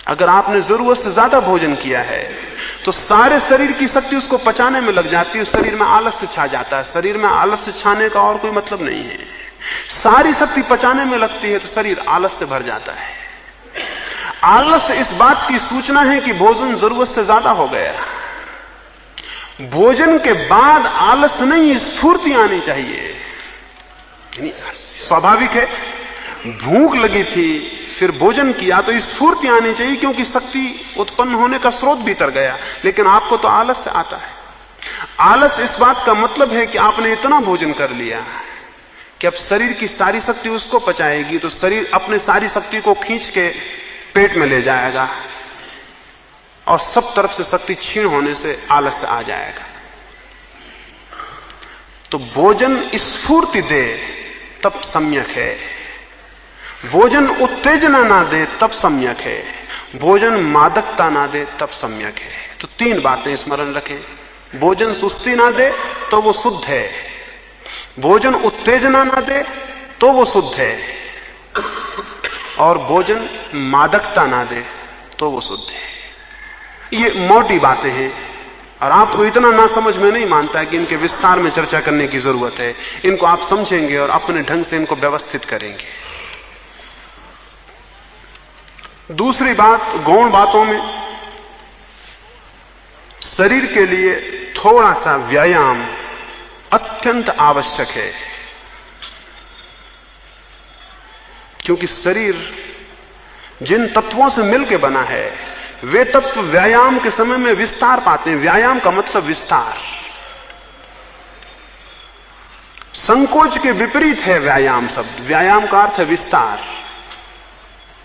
अगर आपने जरूरत से ज्यादा भोजन किया है तो सारे शरीर की शक्ति उसको पचाने में लग जाती है, शरीर में आलस्य छा जाता है। शरीर में आलस्य छाने का और कोई मतलब नहीं है। सारी शक्ति पचाने में लगती है तो शरीर आलस से भर जाता है। आलस इस बात की सूचना है कि भोजन जरूरत से ज्यादा हो गया। भोजन के बाद आलस नहीं, स्फूर्ति आनी चाहिए। स्वाभाविक है, भूख लगी थी फिर भोजन किया तो स्फूर्ति आनी चाहिए, क्योंकि शक्ति उत्पन्न होने का स्रोत भीतर गया। लेकिन आपको तो आलस से आता है। आलस इस बात का मतलब है कि आपने इतना भोजन कर लिया कि अब शरीर की सारी शक्ति उसको पचाएगी, तो शरीर अपने सारी शक्ति को खींच के पेट में ले जाएगा और सब तरफ से शक्ति क्षीण होने से आलस्य आ जाएगा। तो भोजन स्फूर्ति दे तब सम्यक है। भोजन उत्तेजना ना दे तब सम्यक है। भोजन मादकता ना दे तब सम्यक है। तो तीन बातें स्मरण रखें। भोजन सुस्ती ना दे तो वो शुद्ध है। भोजन उत्तेजना ना दे तो वो शुद्ध है। और भोजन मादकता ना दे तो वो शुद्ध है। ये मोटी बातें हैं और आपको इतना ना समझ में नहीं मानता है कि इनके विस्तार में चर्चा करने की जरूरत है। इनको आप समझेंगे और अपने ढंग से इनको व्यवस्थित करेंगे। दूसरी बात, गौण बातों में शरीर के लिए थोड़ा सा व्यायाम अत्यंत आवश्यक है, क्योंकि शरीर जिन तत्वों से मिलकर बना है वे तत्व व्यायाम के समय में विस्तार पाते हैं। व्यायाम का मतलब विस्तार। संकोच के विपरीत है व्यायाम शब्द। व्यायाम का अर्थ है विस्तार।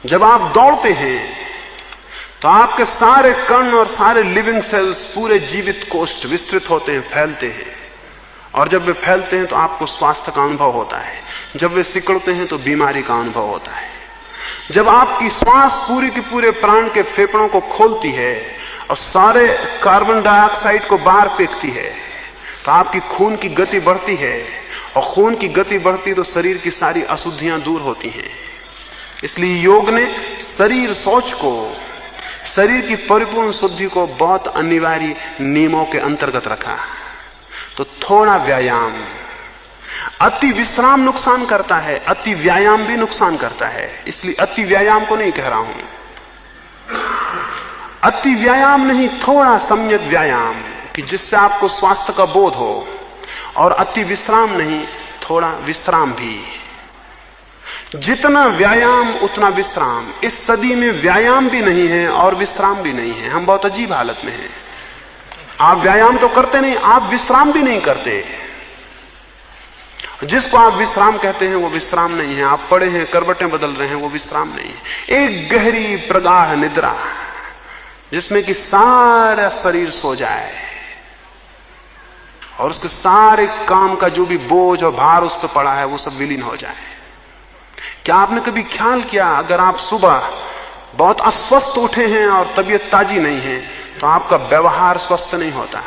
जब आप दौड़ते हैं तो आपके सारे कण और सारे लिविंग सेल्स, पूरे जीवित कोष्ठ विस्तृत होते हैं, फैलते हैं। और जब वे फैलते हैं तो आपको स्वास्थ्य का अनुभव होता है। जब वे सिकुड़ते हैं तो बीमारी का अनुभव होता है। जब आपकी श्वास पूरी के पूरे प्राण के फेफड़ों को खोलती है और सारे कार्बन डाइऑक्साइड को बाहर फेंकती है तो आपकी खून की गति बढ़ती है, और खून की गति बढ़ती तो शरीर की सारी अशुद्धियां दूर होती हैं। इसलिए योग ने शरीर सोच को, शरीर की परिपूर्ण शुद्धि को बहुत अनिवार्य नियमों के अंतर्गत रखा। तो थोड़ा व्यायाम। अति विश्राम नुकसान करता है, अति व्यायाम भी नुकसान करता है। इसलिए अति व्यायाम को नहीं कह रहा हूं। अति व्यायाम नहीं, थोड़ा सम्यक व्यायाम कि जिससे आपको स्वास्थ्य का बोध हो। और अति विश्राम नहीं, थोड़ा विश्राम भी। जितना व्यायाम उतना विश्राम। इस सदी में व्यायाम भी नहीं है और विश्राम भी नहीं है। हम बहुत अजीब हालत में हैं। आप व्यायाम तो करते नहीं, आप विश्राम भी नहीं करते। जिसको आप विश्राम कहते हैं वो विश्राम नहीं है। आप पड़े हैं, करवटें बदल रहे हैं, वो विश्राम नहीं है। एक गहरी प्रगाढ़ निद्रा जिसमें कि सारा शरीर सो जाए और उसके सारे काम का जो भी बोझ और भार उस पर पड़ा है वो सब विलीन हो जाए। क्या आपने कभी ख्याल किया, अगर आप सुबह बहुत अस्वस्थ उठे हैं और तबीयत ताजी नहीं है तो आपका व्यवहार स्वस्थ नहीं होता।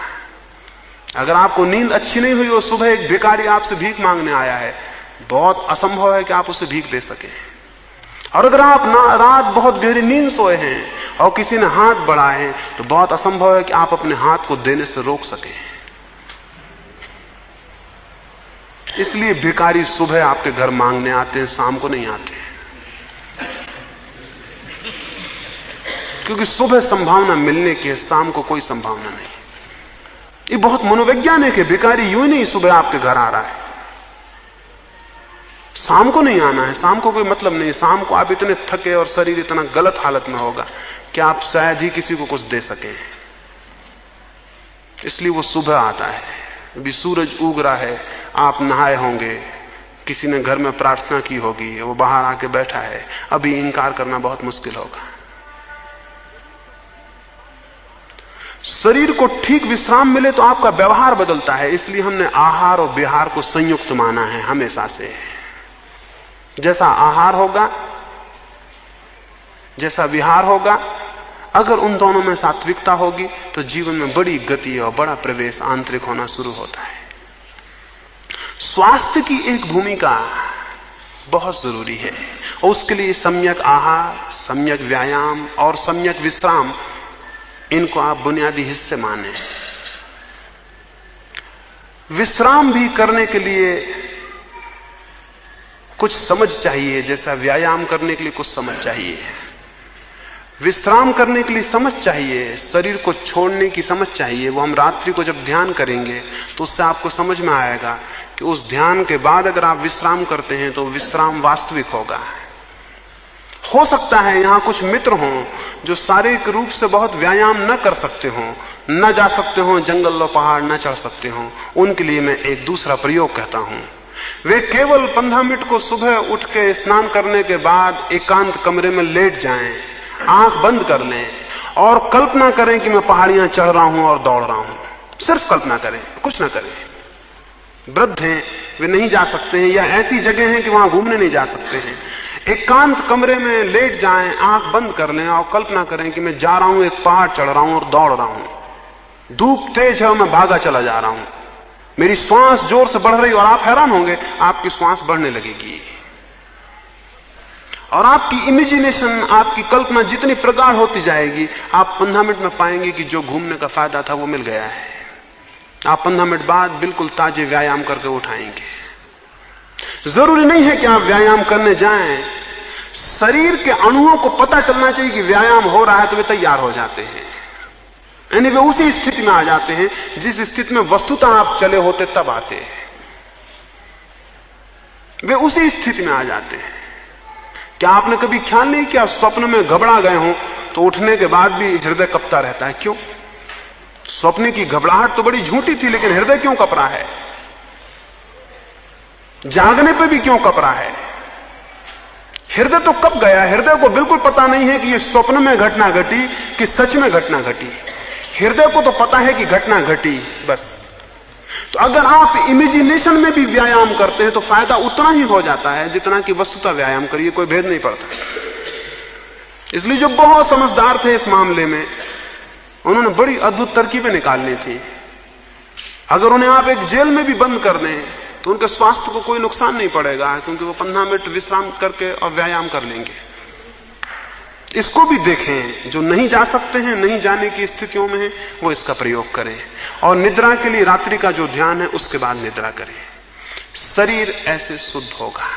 अगर आपको नींद अच्छी नहीं हुई और सुबह एक भिखारी आपसे भीख मांगने आया है, बहुत असंभव है कि आप उसे भीख दे सके। और अगर आप रात बहुत गहरी नींद सोए हैं और किसी ने हाथ बढ़ाए तो बहुत असंभव है कि आप अपने हाथ को देने से रोक सके। इसलिए भिखारी सुबह आपके घर मांगने आते हैं, शाम को नहीं आते, क्योंकि सुबह संभावना मिलने की है, शाम को कोई संभावना नहीं। ये बहुत मनोवैज्ञानिक है। भिखारी यूं ही नहीं सुबह आपके घर आ रहा है, शाम को नहीं आना है, शाम को कोई मतलब नहीं। शाम को आप इतने थके और शरीर इतना गलत हालत में होगा कि आप शायद ही किसी को कुछ दे सके, इसलिए वो सुबह आता है। अभी सूरज उग रहा है, आप नहाए होंगे, किसी ने घर में प्रार्थना की होगी, वो बाहर आके बैठा है, अभी इंकार करना बहुत मुश्किल होगा। शरीर को ठीक विश्राम मिले तो आपका व्यवहार बदलता है, इसलिए हमने आहार और विहार को संयुक्त माना है हमेशा से। जैसा आहार होगा, जैसा विहार होगा, अगर उन दोनों में सात्विकता होगी तो जीवन में बड़ी गति और बड़ा प्रवेश आंतरिक होना शुरू होता है। स्वास्थ्य की एक भूमिका बहुत जरूरी है और उसके लिए सम्यक आहार, सम्यक व्यायाम और सम्यक विश्राम, इनको आप बुनियादी हिस्से माने। विश्राम भी करने के लिए कुछ समझ चाहिए, जैसा व्यायाम करने के लिए कुछ समझ चाहिए। विश्राम करने के लिए समझ चाहिए, शरीर को छोड़ने की समझ चाहिए। वो हम रात्रि को जब ध्यान करेंगे तो उससे आपको समझ में आएगा कि उस ध्यान के बाद अगर आप विश्राम करते हैं तो विश्राम वास्तविक होगा। हो सकता है यहां कुछ मित्र हों जो शारीरिक रूप से बहुत व्यायाम न कर सकते हों, न जा सकते हों, जंगल और पहाड़ न चढ़ सकते हों, उनके लिए मैं एक दूसरा प्रयोग कहता हूं। वे केवल 15 मिनट को सुबह उठ के स्नान करने के बाद एकांत कमरे में लेट जाएं, आंख बंद कर लें और कल्पना करें कि मैं पहाड़ियां चढ़ रहा हूं और दौड़ रहा हूं। सिर्फ कल्पना करें, कुछ ना करें। वृद्ध हैं, वे नहीं जा सकते हैं, या ऐसी जगह हैं कि वहां घूमने नहीं जा सकते हैं। एकांत कमरे में लेट जाएं, आंख बंद कर लें और कल्पना करें कि मैं जा रहा हूं, एक पहाड़ चढ़ रहा हूं और दौड़ रहा हूं। धूप तेज है और मैं भागा चला जा रहा हूं, मेरी श्वास जोर से बढ़ रही और आप हैरान होंगे, आपकी श्वास बढ़ने लगेगी और आपकी इमेजिनेशन, आपकी कल्पना जितनी प्रगाढ़ होती जाएगी, आप 15 मिनट में पाएंगे कि जो घूमने का फायदा था वो मिल गया है। आप 15 मिनट बाद बिल्कुल ताजे व्यायाम करके उठाएंगे। जरूरी नहीं है कि आप व्यायाम करने जाएं, शरीर के अणुओं को पता चलना चाहिए कि व्यायाम हो रहा है तो वे तैयार हो जाते हैं, यानी वे उसी स्थिति में आ जाते हैं जिस स्थिति में वस्तुतः आप चले होते तब आते हैं। वे उसी स्थिति में आ जाते हैं। क्या आपने कभी ख्याल नहीं किया, स्वप्न में घबरा गए हो तो उठने के बाद भी हृदय कपता रहता है? क्यों? स्वप्न की घबराहट तो बड़ी झूठी थी, लेकिन हृदय क्यों कप रहा है? जागने पे भी क्यों कप रहा है? हृदय तो कब गया, हृदय को बिल्कुल पता नहीं है कि ये स्वप्न में घटना घटी कि सच में घटना घटी। हृदय को तो पता है कि घटना घटी, बस। तो अगर आप इमेजिनेशन में भी व्यायाम करते हैं तो फायदा उतना ही हो जाता है जितना कि वस्तुतः व्यायाम करिए, कोई भेद नहीं पड़ता। इसलिए जो बहुत समझदार थे इस मामले में, उन्होंने बड़ी अद्भुत तरकीबें निकालनी थी। अगर उन्हें आप एक जेल में भी बंद कर दें तो उनके स्वास्थ्य को कोई नुकसान नहीं पड़ेगा, क्योंकि वो 15 मिनट विश्राम करके और व्यायाम कर लेंगे। इसको भी देखें, जो नहीं जा सकते हैं, नहीं जाने की स्थितियों में हैं, वो इसका प्रयोग करें। और निद्रा के लिए रात्रि का जो ध्यान है उसके बाद निद्रा करें। शरीर ऐसे शुद्ध होगा,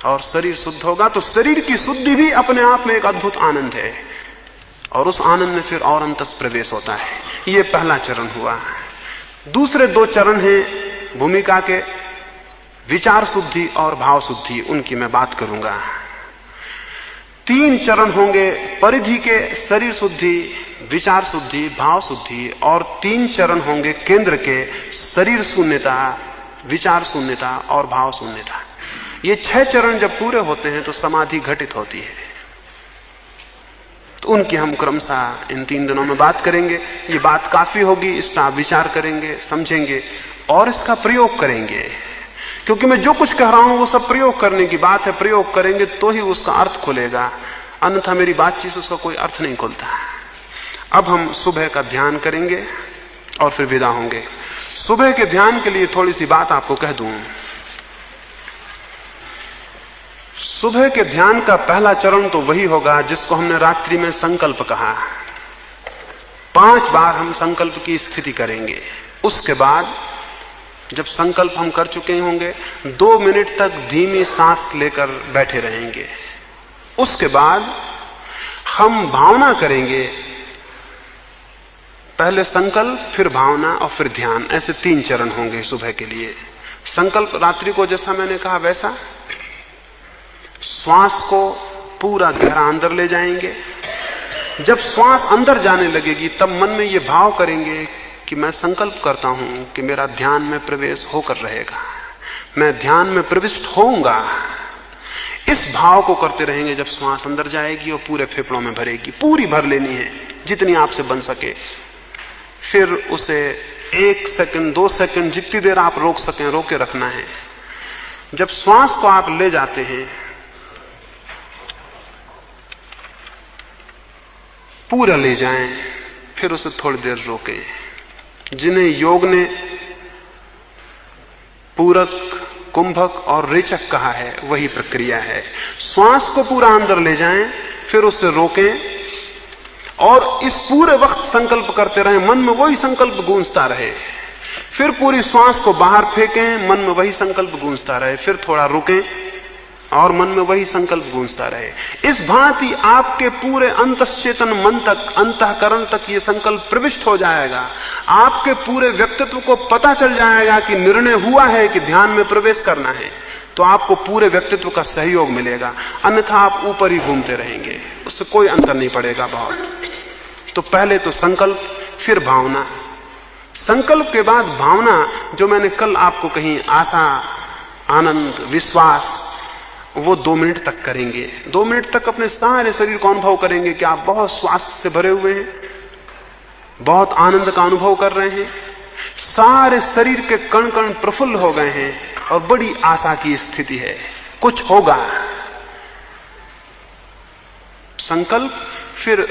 और शरीर शुद्ध होगा तो शरीर की शुद्धि भी अपने आप में एक अद्भुत आनंद है, और उस आनंद में फिर और अंतस प्रवेश होता है। ये पहला चरण हुआ। दूसरे 2 चरण हैं भूमिका के, विचार शुद्धि और भाव शुद्धि, उनकी मैं बात करूंगा। 3 चरण होंगे परिधि के, शरीर शुद्धि, विचार शुद्धि, भाव शुद्धि, और 3 चरण होंगे केंद्र के, शरीर शून्यता, विचार शून्यता और भाव शून्यता। ये 6 चरण जब पूरे होते हैं तो समाधि घटित होती है। तो उनकी हम क्रमशः इन 3 दिनों में बात करेंगे। ये बात काफी होगी, इस पर आप विचार करेंगे, समझेंगे और इसका प्रयोग करेंगे, क्योंकि मैं जो कुछ कह रहा हूं वो सब प्रयोग करने की बात है। प्रयोग करेंगे तो ही उसका अर्थ खुलेगा, अन्यथा मेरी बातचीत से उसका कोई अर्थ नहीं खुलता। अब हम सुबह का ध्यान करेंगे और फिर विदा होंगे। सुबह के ध्यान के लिए थोड़ी सी बात आपको कह दूं। सुबह के ध्यान का पहला चरण तो वही होगा जिसको हमने रात्रि में संकल्प कहा। 5 बार हम संकल्प की स्थिति करेंगे। उसके बाद जब संकल्प हम कर चुके होंगे 2 मिनट तक धीमी सांस लेकर बैठे रहेंगे। उसके बाद हम भावना करेंगे, पहले संकल्प, फिर भावना और फिर ध्यान, ऐसे 3 चरण होंगे सुबह के लिए। संकल्प रात्रि को जैसा मैंने कहा वैसा, श्वास को पूरा गहरा अंदर ले जाएंगे। जब श्वास अंदर जाने लगेगी तब मन में ये भाव करेंगे कि मैं संकल्प करता हूं कि मेरा ध्यान में प्रवेश होकर रहेगा, मैं ध्यान में प्रविष्ट होऊंगा। इस भाव को करते रहेंगे जब श्वास अंदर जाएगी और पूरे फेफड़ों में भरेगी। पूरी भर लेनी है जितनी आपसे बन सके। फिर उसे 1 सेकंड 2 सेकंड जितनी देर आप रोक सकें रोके रखना है। जब श्वास को आप ले जाते हैं पूरा ले जाएं, फिर उसे थोड़ी देर रोकें। जिन्हें योग ने पूरक, कुंभक और रेचक कहा है वही प्रक्रिया है। श्वास को पूरा अंदर ले जाएं, फिर उसे रोकें और इस पूरे वक्त संकल्प करते रहें, मन में वही संकल्प गूंजता रहे। फिर पूरी श्वास को बाहर फेंकें, मन में वही संकल्प गूंजता रहे। फिर थोड़ा रुकें और मन में वही संकल्प गूंजता रहे। इस भांति आपके पूरे अंतश्चेतन मन तक, अंतःकरण तक ये संकल्प प्रविष्ट हो जाएगा। आपके पूरे व्यक्तित्व को पता चल जाएगा कि निर्णय हुआ है कि ध्यान में प्रवेश करना है, तो आपको पूरे व्यक्तित्व का सहयोग मिलेगा। अन्यथा आप ऊपर ही घूमते रहेंगे, उससे कोई अंतर नहीं पड़ेगा बहुत। तो पहले तो संकल्प, फिर भावना। संकल्प के बाद भावना, जो मैंने कल आपको कही, आशा, आनंद, विश्वास, वो 2 मिनट तक करेंगे। 2 मिनट तक अपने सारे शरीर को अनुभव करेंगे कि आप बहुत स्वास्थ्य से भरे हुए हैं, बहुत आनंद का अनुभव कर रहे हैं, सारे शरीर के कण कण प्रफुल्ल हो गए हैं और बड़ी आशा की स्थिति है, कुछ होगा। संकल्प, फिर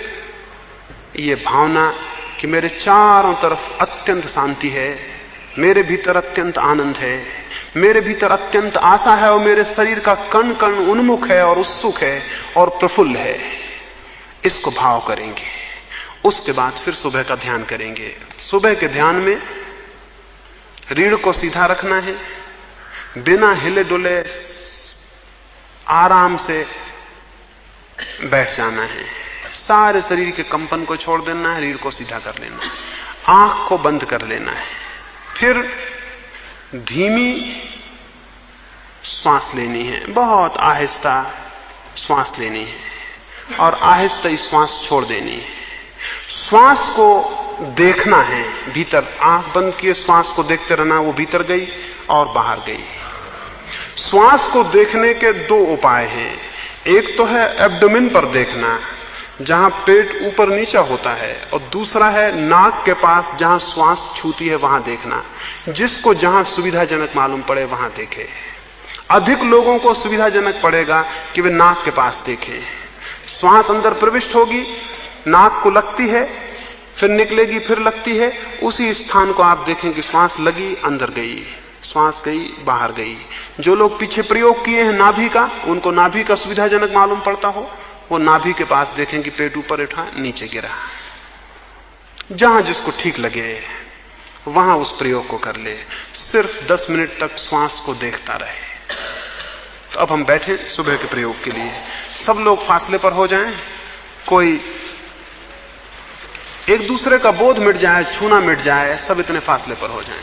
ये भावना कि मेरे चारों तरफ अत्यंत शांति है, मेरे भीतर अत्यंत आनंद है, मेरे भीतर अत्यंत आशा है और मेरे शरीर का कण कण उन्मुख है और उत्सुक है और प्रफुल्ल है। इसको भाव करेंगे। उसके बाद फिर सुबह का ध्यान करेंगे। सुबह के ध्यान में रीढ़ को सीधा रखना है, बिना हिले डुले आराम से बैठ जाना है, सारे शरीर के कंपन को छोड़ देना है, रीढ़ को सीधा कर लेना है, आंख को बंद कर लेना है। फिर धीमी श्वास लेनी है, बहुत आहिस्ता श्वास लेनी है और आहिस्ता ही श्वास छोड़ देनी है। श्वास को देखना है, भीतर आंख बंद किए श्वास को देखते रहना, वो भीतर गई और बाहर गई। श्वास को देखने के 2 उपाय हैं। एक तो है एब्डोमेन पर देखना, जहां पेट ऊपर नीचा होता है, और दूसरा है नाक के पास जहां श्वास छूती है वहां देखना। जिसको जहां सुविधाजनक मालूम पड़े वहां देखे। अधिक लोगों को सुविधाजनक पड़ेगा कि वे नाक के पास देखें। श्वास अंदर प्रविष्ट होगी, नाक को लगती है, फिर निकलेगी, फिर लगती है, उसी स्थान को आप देखें कि श्वास लगी, अंदर गई, श्वास गई, बाहर गई। जो लोग पीछे प्रयोग किए हैं नाभि का, उनको नाभि का सुविधाजनक मालूम पड़ता हो, वो नाभि के पास देखें कि पेट ऊपर उठा, नीचे गिरा। जहां जिसको ठीक लगे वहां उस प्रयोग को कर ले। सिर्फ 10 मिनट तक श्वास को देखता रहे। तो अब हम बैठे सुबह के प्रयोग के लिए। सब लोग फासले पर हो जाएं, कोई एक दूसरे का बोध मिट जाए, छूना मिट जाए, सब इतने फासले पर हो जाएं।